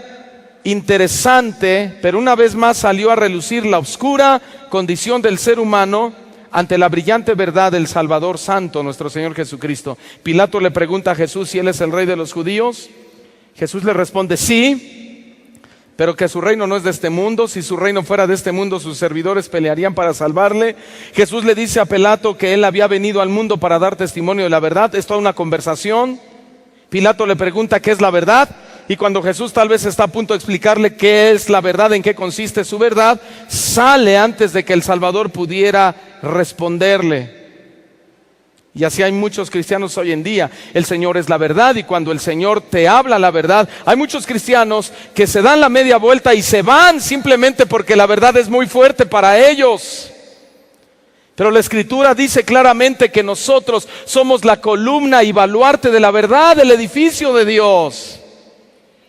interesante, pero una vez más salió a relucir la oscura condición del ser humano ante la brillante verdad del Salvador Santo, nuestro Señor Jesucristo. Pilato le pregunta a Jesús si Él es el Rey de los judíos. Jesús le responde: sí, pero que su reino no es de este mundo. Si su reino fuera de este mundo, sus servidores pelearían para salvarle. Jesús le dice a Pilato que Él había venido al mundo para dar testimonio de la verdad. Es toda una conversación. Pilato le pregunta qué es la verdad, y cuando Jesús tal vez está a punto de explicarle qué es la verdad, en qué consiste su verdad, sale antes de que el Salvador pudiera responderle. Y así hay muchos cristianos hoy en día. El Señor es la verdad, y cuando el Señor te habla la verdad, hay muchos cristianos que se dan la media vuelta y se van simplemente porque la verdad es muy fuerte para ellos. Pero la Escritura dice claramente que nosotros somos la columna y baluarte de la verdad del edificio de Dios.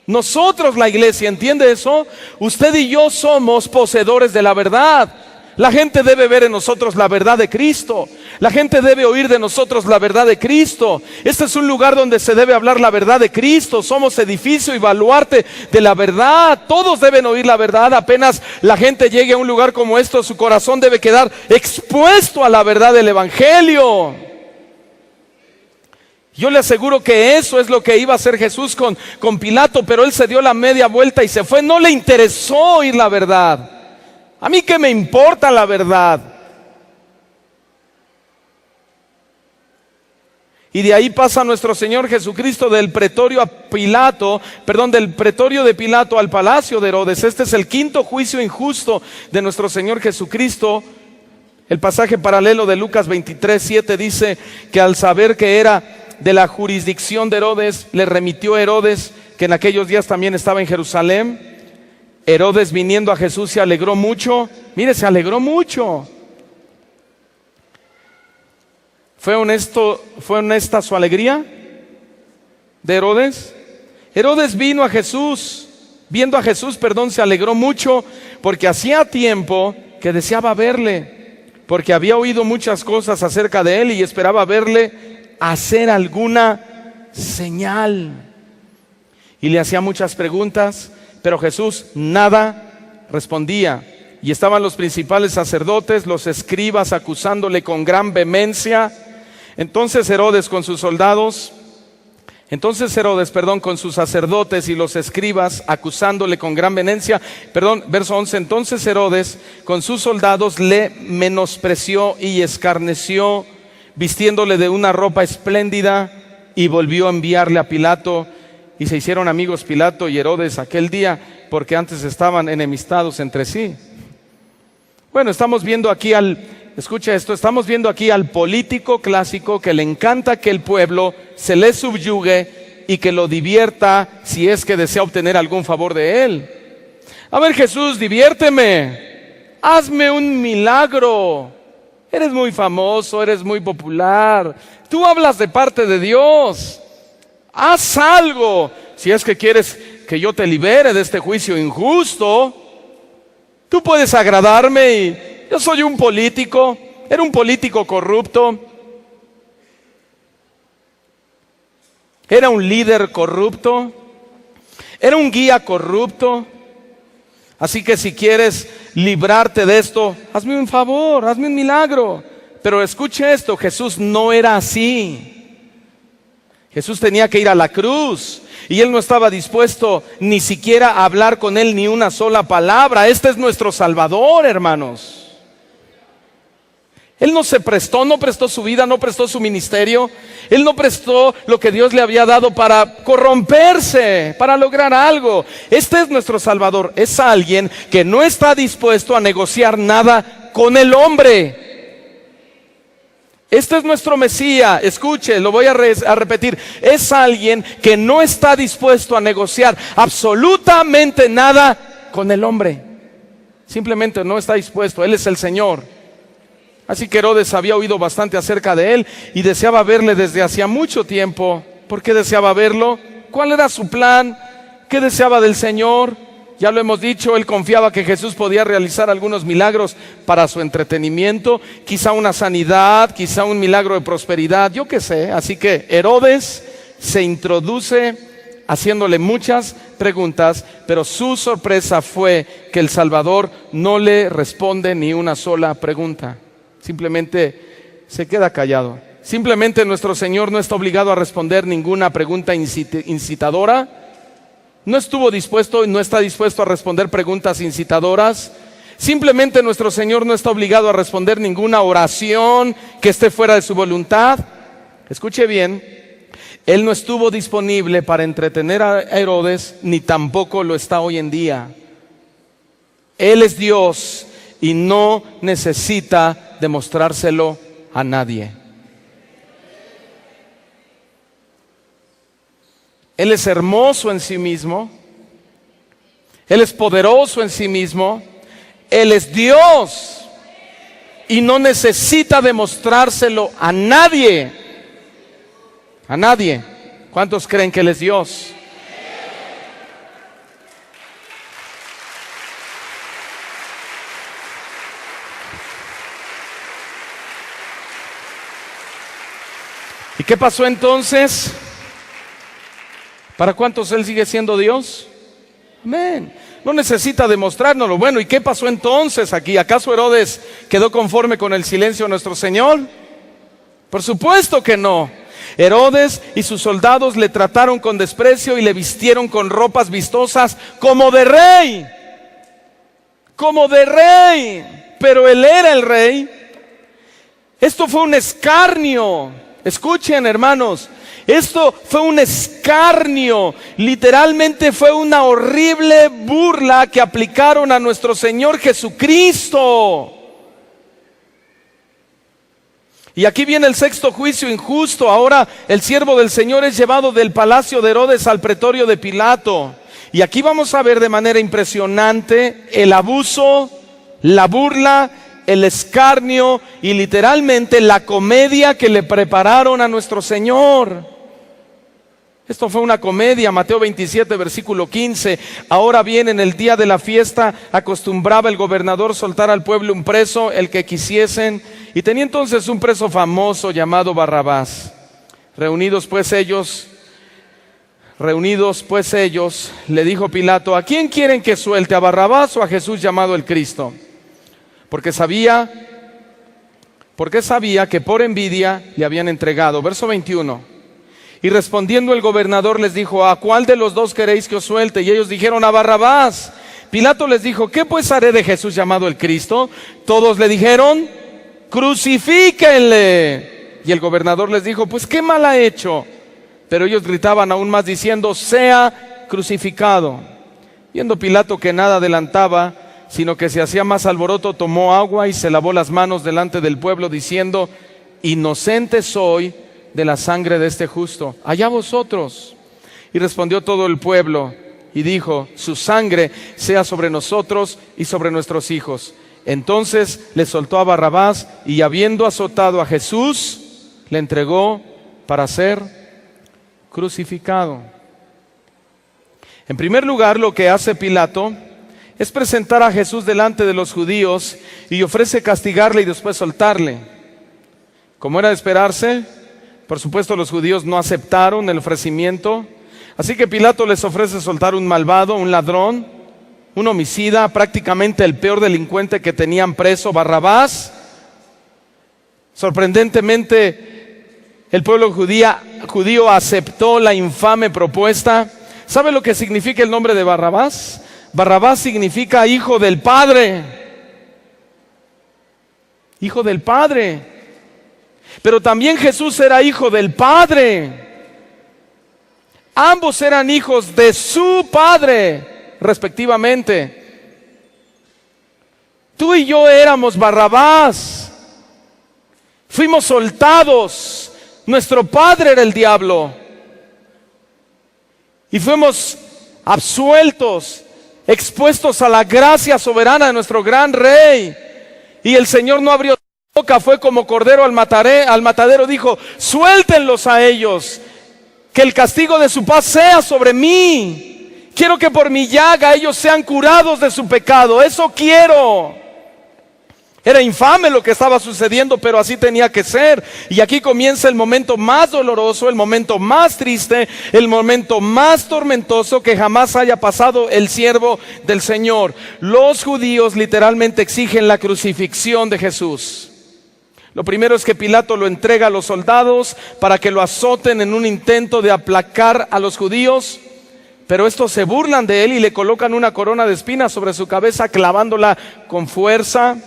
Nosotros, la iglesia, ¿entiende eso? Usted y yo somos poseedores de la verdad. La gente debe ver en nosotros la verdad de Cristo. La gente debe oír de nosotros la verdad de Cristo. Este es un lugar donde se debe hablar la verdad de Cristo. Somos edificio y baluarte de la verdad. Todos deben oír la verdad. Apenas la gente llegue a un lugar como esto, su corazón debe quedar expuesto a la verdad del Evangelio. Yo le aseguro que eso es lo que iba a hacer Jesús con Pilato, pero él se dio la media vuelta y se fue. No le interesó oír la verdad. ¿A mí qué me importa la verdad? Y de ahí pasa nuestro Señor Jesucristo del pretorio de Pilato al palacio de Herodes. Este es el 5º juicio injusto de nuestro Señor Jesucristo. El pasaje paralelo de Lucas 23:7 dice que al saber que era de la jurisdicción de Herodes, le remitió Herodes, que en aquellos días también estaba en Jerusalén. Herodes, viniendo a Jesús, se alegró mucho. Mire, se alegró mucho. ¿Fue honesta su alegría de Herodes? Herodes viendo a Jesús, se alegró mucho, porque hacía tiempo que deseaba verle, porque había oído muchas cosas acerca de él y esperaba verle hacer alguna señal. Y le hacía muchas preguntas, pero Jesús nada respondía. Y estaban los principales sacerdotes, los escribas, acusándole con gran vehemencia. Entonces Herodes con sus sacerdotes y los escribas, acusándole con gran vehemencia. Verso 11. Entonces Herodes con sus soldados le menospreció y escarneció, vistiéndole de una ropa espléndida, y volvió a enviarle a Pilato. Y se hicieron amigos Pilato y Herodes aquel día, porque antes estaban enemistados entre sí. Bueno, estamos viendo aquí estamos viendo aquí al político clásico que le encanta que el pueblo se le subyugue y que lo divierta si es que desea obtener algún favor de él. A ver, Jesús, diviérteme, hazme un milagro. Eres muy famoso, eres muy popular, tú hablas de parte de Dios. Haz algo, si es que quieres que yo te libere de este juicio injusto. Tú puedes agradarme y yo soy un político, era un político corrupto, era un líder corrupto, era un guía corrupto. Así que si quieres librarte de esto, hazme un favor, hazme un milagro. Pero escuche esto, Jesús no era así. Jesús tenía que ir a la cruz y él no estaba dispuesto ni siquiera a hablar con él ni una sola palabra. Este es nuestro Salvador, hermanos. Él no se prestó, no prestó su vida, no prestó su ministerio. Él no prestó lo que Dios le había dado para corromperse, para lograr algo. Este es nuestro Salvador. Es alguien que no está dispuesto a negociar nada con el hombre. Este es nuestro Mesías. Escuche, lo voy a repetir. Es alguien que no está dispuesto a negociar absolutamente nada con el hombre. Simplemente no está dispuesto. Él es el Señor. Así que Herodes había oído bastante acerca de él y deseaba verle desde hacía mucho tiempo. ¿Por qué deseaba verlo? ¿Cuál era su plan? ¿Qué deseaba del Señor? Ya lo hemos dicho, él confiaba que Jesús podía realizar algunos milagros para su entretenimiento, quizá una sanidad, quizá un milagro de prosperidad, yo qué sé. Así que Herodes se introduce haciéndole muchas preguntas, pero su sorpresa fue que el Salvador no le responde ni una sola pregunta. Simplemente se queda callado. Simplemente nuestro Señor no está obligado a responder ninguna pregunta incitadora. No estuvo dispuesto y no está dispuesto a responder preguntas incitadoras. Simplemente nuestro Señor no está obligado a responder ninguna oración que esté fuera de su voluntad. Escuche bien, Él no estuvo disponible para entretener a Herodes, ni tampoco lo está hoy en día. Él es Dios y no necesita demostrárselo a nadie. Él es hermoso en sí mismo. Él es poderoso en sí mismo. Él es Dios y no necesita demostrárselo a nadie. A nadie. ¿Cuántos creen que Él es Dios? ¿Y qué pasó entonces? ¿Para cuántos Él sigue siendo Dios? Amén. No necesita demostrárnoslo. Bueno, ¿y qué pasó entonces aquí? ¿Acaso Herodes quedó conforme con el silencio de nuestro Señor? Por supuesto que no. Herodes y sus soldados le trataron con desprecio y le vistieron con ropas vistosas como de rey. Como de rey. Pero Él era el rey. Esto fue un escarnio. Escuchen, hermanos, esto fue un escarnio, literalmente fue una horrible burla que aplicaron a nuestro Señor Jesucristo. Y aquí viene el sexto juicio injusto. Ahora el siervo del Señor es llevado del palacio de Herodes al pretorio de Pilato. Y aquí vamos a ver de manera impresionante el abuso, la burla, el escarnio y literalmente la comedia que le prepararon a nuestro Señor. Esto fue una comedia. Mateo 27, versículo 15. Ahora bien, en el día de la fiesta acostumbraba el gobernador soltar al pueblo un preso, el que quisiesen, y tenía entonces un preso famoso llamado Barrabás. Reunidos pues ellos, le dijo Pilato: ¿a quién quieren que suelte, a Barrabás o a Jesús llamado el Cristo? Porque sabía que por envidia le habían entregado. Verso 21. Y respondiendo el gobernador les dijo: ¿a cuál de los dos queréis que os suelte? Y ellos dijeron: a Barrabás. Pilato les dijo: ¿qué pues haré de Jesús llamado el Cristo? Todos le dijeron: crucifíquenle. Y el gobernador les dijo: pues qué mal ha hecho. Pero ellos gritaban aún más diciendo: sea crucificado. Viendo Pilato que nada adelantaba, sino que se hacía más alboroto, tomó agua y se lavó las manos delante del pueblo, diciendo: inocente soy de la sangre de este justo, allá vosotros. Y respondió todo el pueblo y dijo: su sangre sea sobre nosotros y sobre nuestros hijos. Entonces le soltó a Barrabás, y habiendo azotado a Jesús, le entregó para ser crucificado. En primer lugar, lo que hace Pilato es presentar a Jesús delante de los judíos y ofrece castigarle y después soltarle. Como era de esperarse, por supuesto los judíos no aceptaron el ofrecimiento, así que Pilato les ofrece soltar un malvado, un ladrón, un homicida, prácticamente el peor delincuente que tenían preso, Barrabás. Sorprendentemente, el pueblo judío aceptó la infame propuesta. ¿Sabe lo que significa el nombre de Barrabás? Barrabás significa hijo del Padre. hijo del Padre. Pero también Jesús era hijo del Padre. Ambos eran hijos de su Padre, respectivamente. Tú y yo éramos Barrabás. Fuimos soltados. Nuestro padre era el diablo. Y fuimos absueltos, expuestos a la gracia soberana de nuestro gran Rey. Y el Señor no abrió su boca, fue como cordero al matadero, dijo: suéltenlos a ellos, que el castigo de su paz sea sobre mí. Quiero que por mi llaga ellos sean curados de su pecado, eso quiero. Era infame lo que estaba sucediendo, pero así tenía que ser. Y aquí comienza el momento más doloroso, el momento más triste, el momento más tormentoso que jamás haya pasado el siervo del Señor. Los judíos literalmente exigen la crucifixión de Jesús. Lo primero es que Pilato lo entrega a los soldados para que lo azoten en un intento de aplacar a los judíos. Pero estos se burlan de él y le colocan una corona de espinas sobre su cabeza, clavándola con fuerza.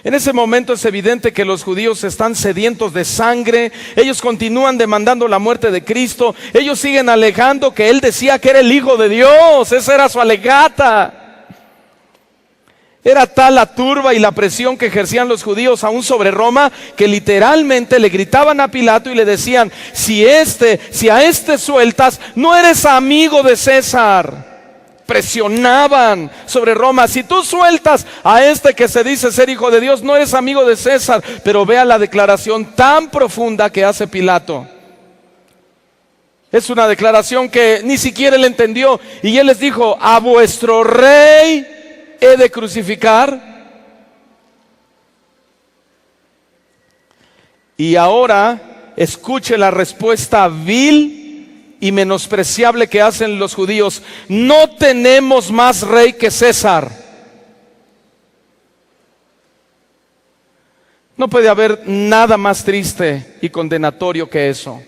En ese momento es evidente que los judíos están sedientos de sangre. Ellos continúan demandando la muerte de Cristo. Ellos siguen alegando que Él decía que era el Hijo de Dios. Esa era su alegata. Era tal la turba y la presión que ejercían los judíos aún sobre Roma, que literalmente le gritaban a Pilato y le decían: si a este sueltas, no eres amigo de César. Presionaban sobre Roma: si tú sueltas a este que se dice ser hijo de Dios, no eres amigo de César. Pero vea la declaración tan profunda que hace Pilato. Es una declaración que ni siquiera él entendió. Y él les dijo: ¿a vuestro rey he de crucificar? Y ahora escuche la respuesta vil y menospreciable que hacen los judíos: no tenemos más rey que César. No puede haber nada más triste y condenatorio que eso.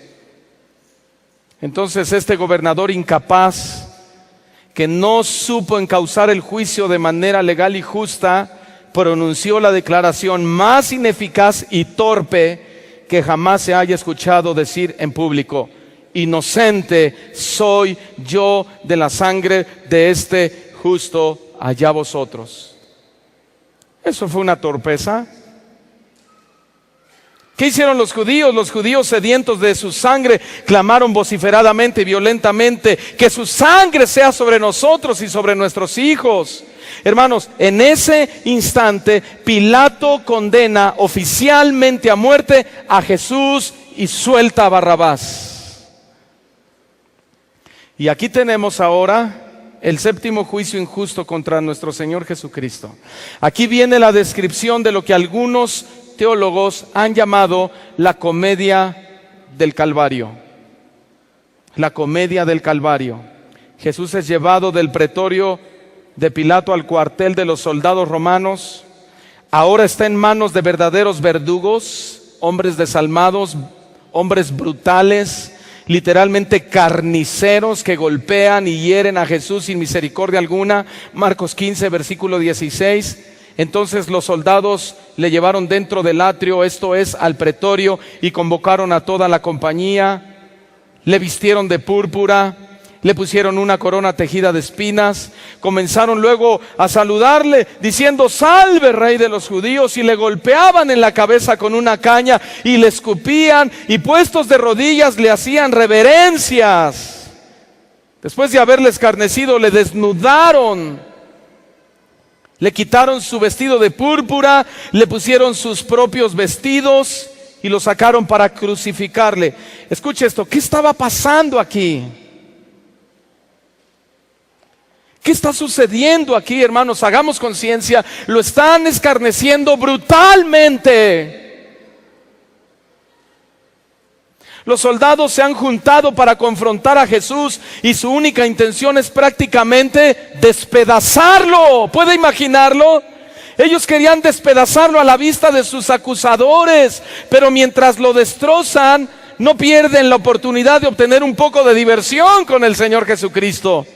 Entonces este gobernador incapaz, que no supo encauzar el juicio de manera legal y justa, pronunció la declaración más ineficaz y torpe que jamás se haya escuchado decir en público: inocente soy yo de la sangre de este justo, allá vosotros. ¿Eso fue una torpeza? ¿Qué hicieron los judíos? Los judíos, sedientos de su sangre, clamaron vociferadamente y violentamente: que su sangre sea sobre nosotros y sobre nuestros hijos. Hermanos, en ese instante Pilato condena oficialmente a muerte a Jesús y suelta a Barrabás. Y aquí tenemos ahora el séptimo juicio injusto contra nuestro Señor Jesucristo. Aquí viene la descripción de lo que algunos teólogos han llamado la comedia del Calvario. La comedia del Calvario. Jesús es llevado del pretorio de Pilato al cuartel de los soldados romanos. Ahora está en manos de verdaderos verdugos, hombres desalmados, hombres brutales, literalmente carniceros, que golpean y hieren a Jesús sin misericordia alguna. Marcos 15, versículo 16. Entonces los soldados le llevaron dentro del atrio, esto es, al pretorio, y convocaron a toda la compañía. Le vistieron de púrpura, le pusieron una corona tejida de espinas. Comenzaron luego a saludarle diciendo: salve, rey de los judíos, y le golpeaban en la cabeza con una caña y le escupían, y puestos de rodillas le hacían reverencias. Después de haberle escarnecido, le desnudaron, le quitaron su vestido de púrpura, le pusieron sus propios vestidos y lo sacaron para crucificarle. Escuche esto, ¿qué estaba pasando aquí? ¿Qué está sucediendo aquí, hermanos? Hagamos conciencia. Lo están escarneciendo brutalmente. Los soldados se han juntado para confrontar a Jesús y su única intención es prácticamente despedazarlo. ¿Puede imaginarlo? Ellos querían despedazarlo a la vista de sus acusadores, pero mientras lo destrozan, no pierden la oportunidad de obtener un poco de diversión con el Señor Jesucristo.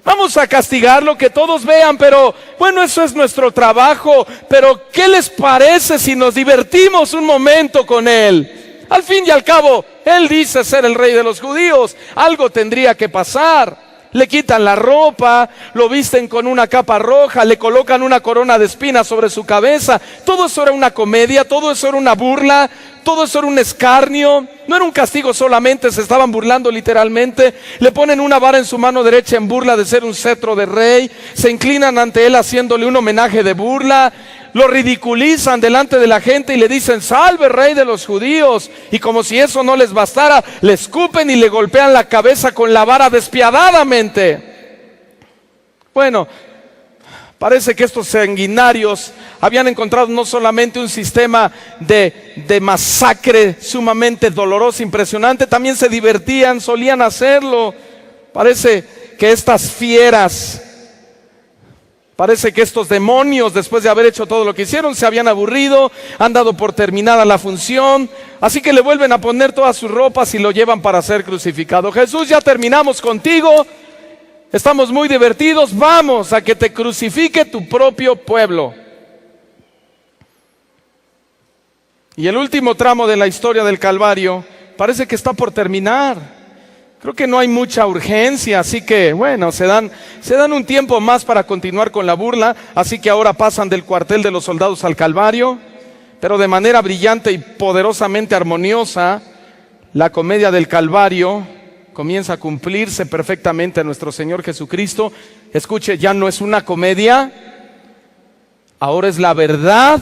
Vamos a castigarlo, que todos vean, pero bueno, eso es nuestro trabajo. Pero ¿qué les parece si nos divertimos un momento con él? Al fin y al cabo, él dice ser el rey de los judíos. Algo tendría que pasar. Le quitan la ropa, lo visten con una capa roja, le colocan una corona de espinas sobre su cabeza. Todo eso era una comedia, todo eso era una burla, todo eso era un escarnio. No era un castigo solamente, se estaban burlando literalmente. Le ponen una vara en su mano derecha en burla de ser un cetro de rey. Se inclinan ante él haciéndole un homenaje de burla. Lo ridiculizan delante de la gente y le dicen: salve, rey de los judíos. Y como si eso no les bastara, le escupen y le golpean la cabeza con la vara despiadadamente. Bueno, parece que estos sanguinarios habían encontrado no solamente un sistema de masacre sumamente doloroso, impresionante, también se divertían, solían hacerlo. Parece que estas fieras, parece que estos demonios, después de haber hecho todo lo que hicieron, se habían aburrido, han dado por terminada la función, así que le vuelven a poner todas sus ropas y lo llevan para ser crucificado. Jesús, ya terminamos contigo, estamos muy divertidos, vamos a que te crucifique tu propio pueblo. Y el último tramo de la historia del Calvario parece que está por terminar. Creo que no hay mucha urgencia, así que bueno, se dan un tiempo más para continuar con la burla. Así que ahora pasan del cuartel de los soldados al Calvario, pero de manera brillante y poderosamente armoniosa, la comedia del Calvario comienza a cumplirse perfectamente a nuestro Señor Jesucristo. Escuche, ya no es una comedia, ahora es la verdad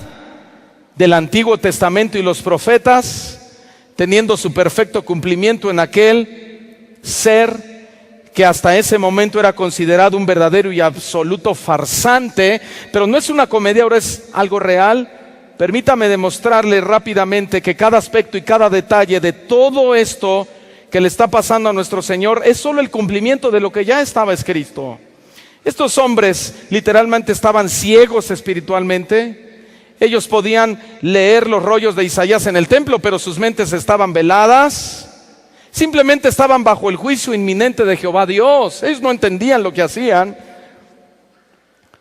del Antiguo Testamento y los profetas, teniendo su perfecto cumplimiento en aquel ser que hasta ese momento era considerado un verdadero y absoluto farsante. Pero no es una comedia, ahora es algo real. Permítame demostrarle rápidamente que cada aspecto y cada detalle de todo esto que le está pasando a nuestro Señor es solo el cumplimiento de lo que ya estaba escrito. Estos hombres literalmente estaban ciegos espiritualmente. Ellos podían leer los rollos de Isaías en el templo, pero sus mentes estaban veladas. Simplemente estaban bajo el juicio inminente de Jehová Dios. Ellos no entendían lo que hacían.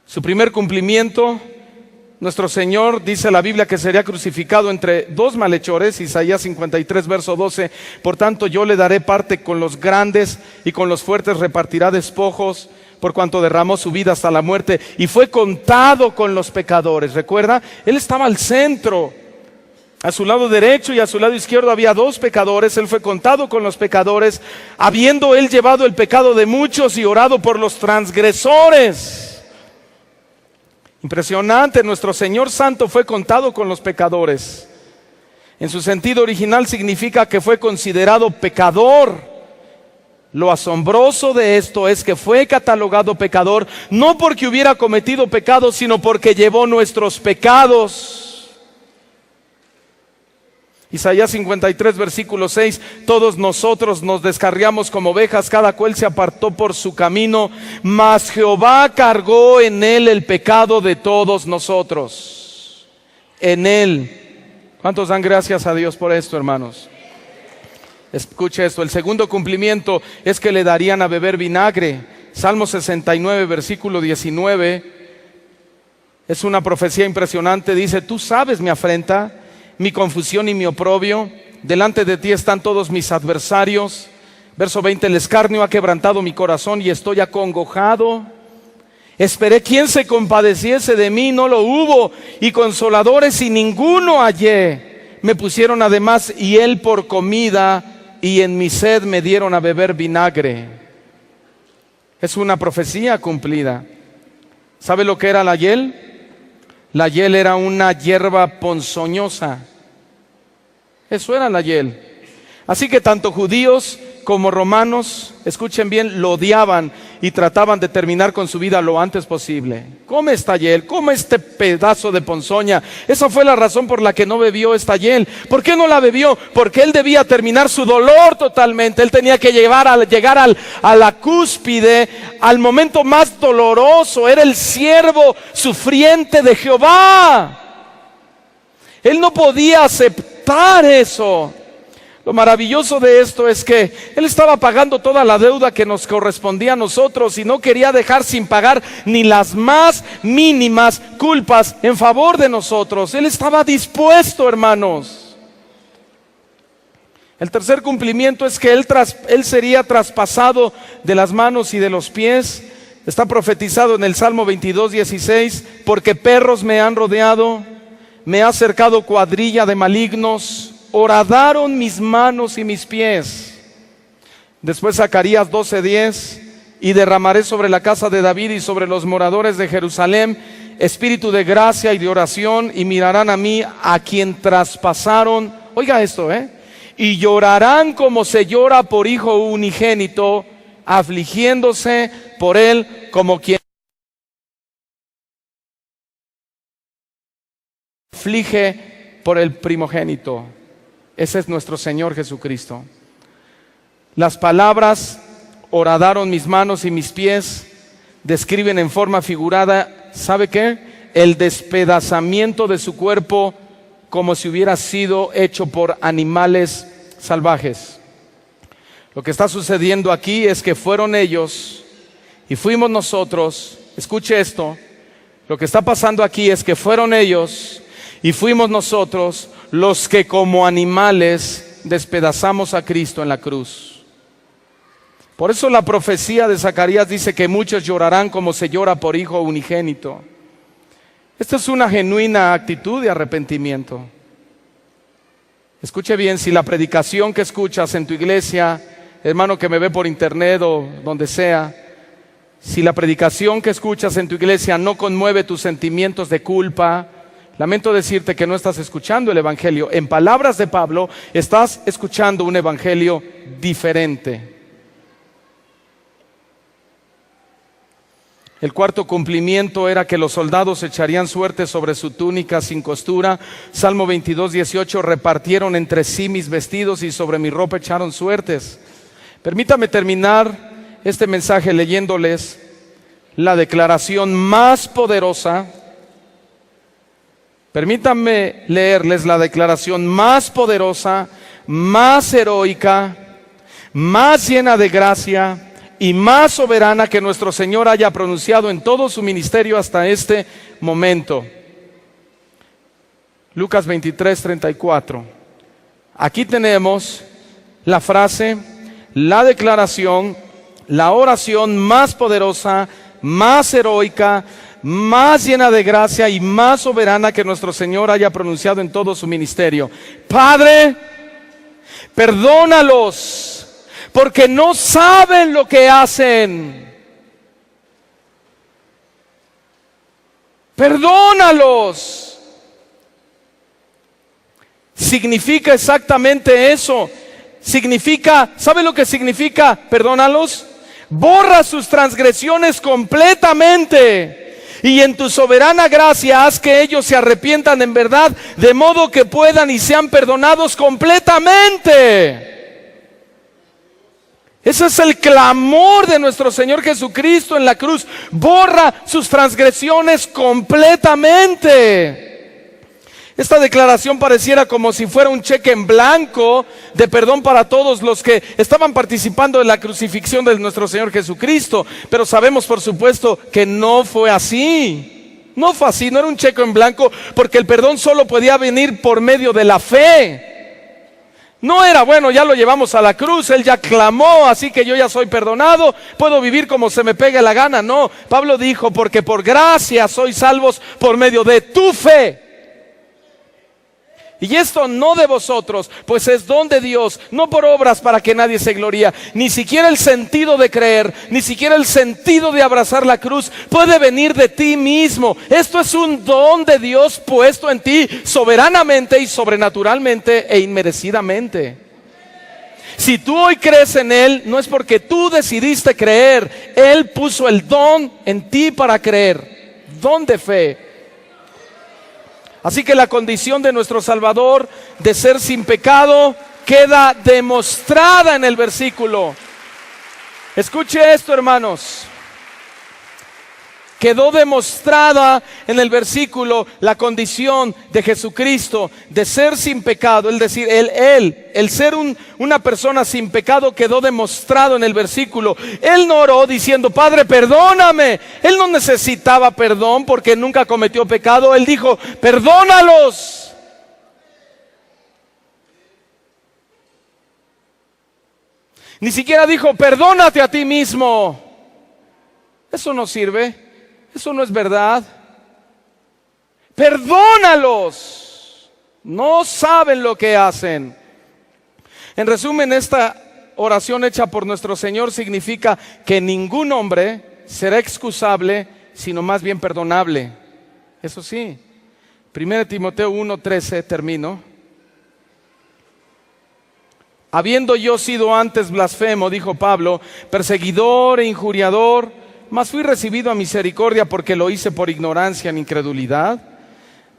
Su primer cumplimiento, nuestro Señor, dice la Biblia, que sería crucificado entre dos malhechores. Isaías 53, verso 12. Por tanto, yo le daré parte con los grandes y con los fuertes repartirá despojos, por cuanto derramó su vida hasta la muerte y fue contado con los pecadores. ¿Recuerda? Él estaba al centro. A su lado derecho y a su lado izquierdo había dos pecadores. Él fue contado con los pecadores, habiendo él llevado el pecado de muchos y orado por los transgresores. Impresionante, nuestro Señor Santo fue contado con los pecadores. En su sentido original significa que fue considerado pecador. Lo asombroso de esto es que fue catalogado pecador, no porque hubiera cometido pecado, sino porque llevó nuestros pecados. Isaías 53, versículo 6, todos nosotros nos descarriamos como ovejas, cada cual se apartó por su camino, mas Jehová cargó en él el pecado de todos nosotros. En él. ¿Cuántos dan gracias a Dios por esto, hermanos? Escuche esto, el segundo cumplimiento es que le darían a beber vinagre. Salmo 69, versículo 19, es una profecía impresionante. Dice: tú sabes mi afrenta, mi confusión y mi oprobio. Delante de ti están todos mis adversarios. Verso 20, el escarnio ha quebrantado mi corazón y estoy acongojado. Esperé quien se compadeciese de mí, no lo hubo, y consoladores y ninguno hallé. Me pusieron además hiel por comida, y en mi sed me dieron a beber vinagre. Es una profecía cumplida. ¿Sabe lo que era la hiel? La hiel era una hierba ponzoñosa. Eso era la hiel. Así que tanto judíos como romanos, escuchen bien, lo odiaban y trataban de terminar con su vida lo antes posible. Come esta hiel, come este pedazo de ponzoña. Esa fue la razón por la que no bebió esta hiel. ¿Por qué no la bebió? Porque él debía terminar su dolor totalmente. Él tenía que llegar a la cúspide, al momento más doloroso. Era el siervo sufriente de Jehová. Él no podía aceptar eso. Lo maravilloso de esto es que Él estaba pagando toda la deuda que nos correspondía a nosotros y no quería dejar sin pagar ni las más mínimas culpas en favor de nosotros. Él estaba dispuesto, hermanos. El tercer cumplimiento es que Él sería traspasado de las manos y de los pies. Está profetizado en el Salmo 22:16, porque perros me han rodeado, me ha cercado cuadrilla de malignos, horadaron mis manos y mis pies. Después Zacarías 12:10, y derramaré sobre la casa de David y sobre los moradores de Jerusalén espíritu de gracia y de oración, y mirarán a mí, a quien traspasaron. Oiga esto, y llorarán como se llora por hijo unigénito, afligiéndose por él como quien aflige por el primogénito. Ese es nuestro Señor Jesucristo. Las palabras horadaron mis manos y mis pies describen en forma figurada, ¿sabe qué? El despedazamiento de su cuerpo, como si hubiera sido hecho por animales salvajes. Lo que está sucediendo aquí es que fueron ellos y fuimos nosotros. Escuche esto. Lo que está pasando aquí es que fueron ellos y fuimos nosotros los que como animales despedazamos a Cristo en la cruz. Por eso la profecía de Zacarías dice que muchos llorarán como se llora por hijo unigénito. Esta es una genuina actitud de arrepentimiento. Escuche bien, si la predicación que escuchas en tu iglesia, hermano que me ve por internet o donde sea, si la predicación que escuchas en tu iglesia no conmueve tus sentimientos de culpa, lamento decirte que no estás escuchando el evangelio. En palabras de Pablo, estás escuchando un evangelio diferente. El cuarto cumplimiento era que los soldados echarían suerte sobre su túnica sin costura. Salmo 22:18, repartieron entre sí mis vestidos y sobre mi ropa echaron suertes. Permítame terminar este mensaje leyéndoles la declaración más poderosa. Permítanme leerles la declaración más poderosa, más heroica, más llena de gracia y más soberana que nuestro Señor haya pronunciado en todo su ministerio hasta este momento. Lucas 23:34. Aquí tenemos la frase, la declaración, la oración más poderosa, más heroica, más llena de gracia y más soberana que nuestro Señor haya pronunciado en todo su ministerio. Padre, perdónalos, porque no saben lo que hacen. Perdónalos. Significa exactamente eso. Significa, ¿sabe lo que significa? Perdónalos. Borra sus transgresiones completamente. Y en tu soberana gracia haz que ellos se arrepientan en verdad, de modo que puedan y sean perdonados completamente. Ese es el clamor de nuestro Señor Jesucristo en la cruz. Borra sus transgresiones completamente. Esta declaración pareciera como si fuera un cheque en blanco de perdón para todos los que estaban participando en la crucifixión de nuestro Señor Jesucristo. Pero sabemos por supuesto que no fue así. No fue así, no era un cheque en blanco, porque el perdón solo podía venir por medio de la fe. No era, bueno, ya lo llevamos a la cruz, Él ya clamó, así que yo ya soy perdonado, puedo vivir como se me pegue la gana. No, Pablo dijo, porque por gracia sois salvos por medio de tu fe. Y esto no de vosotros, pues es don de Dios, no por obras para que nadie se gloría. Ni siquiera el sentido de creer, ni siquiera el sentido de abrazar la cruz puede venir de ti mismo. Esto es un don de Dios puesto en ti soberanamente y sobrenaturalmente e inmerecidamente. Si tú hoy crees en Él, no es porque tú decidiste creer. Él puso el don en ti para creer, don de fe. Así que la condición de nuestro Salvador de ser sin pecado queda demostrada en el versículo. Escuche esto, hermanos. Quedó demostrada en el versículo la condición de Jesucristo de ser sin pecado. Es decir, el ser una persona sin pecado quedó demostrado en el versículo. Él no oró diciendo, Padre, perdóname. Él no necesitaba perdón porque nunca cometió pecado. Él dijo, perdónalos. Ni siquiera dijo, perdónate a ti mismo. Eso no sirve. Eso no es verdad. Perdónalos. No saben lo que hacen. En resumen, esta oración hecha por nuestro Señor significa que ningún hombre será excusable, sino más bien perdonable. Eso sí. 1 Timoteo 1:13, termino. Habiendo yo sido antes blasfemo, dijo Pablo, perseguidor e injuriador, mas fui recibido a misericordia porque lo hice por ignorancia en incredulidad.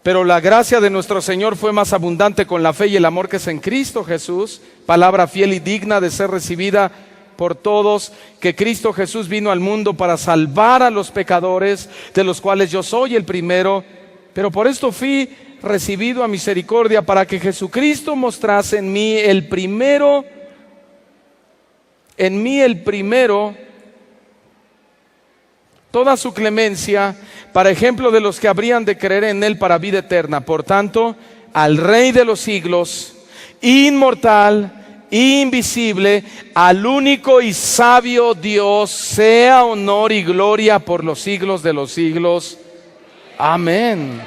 Pero la gracia de nuestro Señor fue más abundante con la fe y el amor que es en Cristo Jesús, palabra fiel y digna de ser recibida por todos, que Cristo Jesús vino al mundo para salvar a los pecadores, de los cuales yo soy el primero. Pero por esto fui recibido a misericordia, para que Jesucristo mostrase en mí el primero, toda su clemencia, para ejemplo de los que habrían de creer en Él para vida eterna. Por tanto, al Rey de los siglos, inmortal, invisible, al único y sabio Dios, sea honor y gloria por los siglos de los siglos. Amén.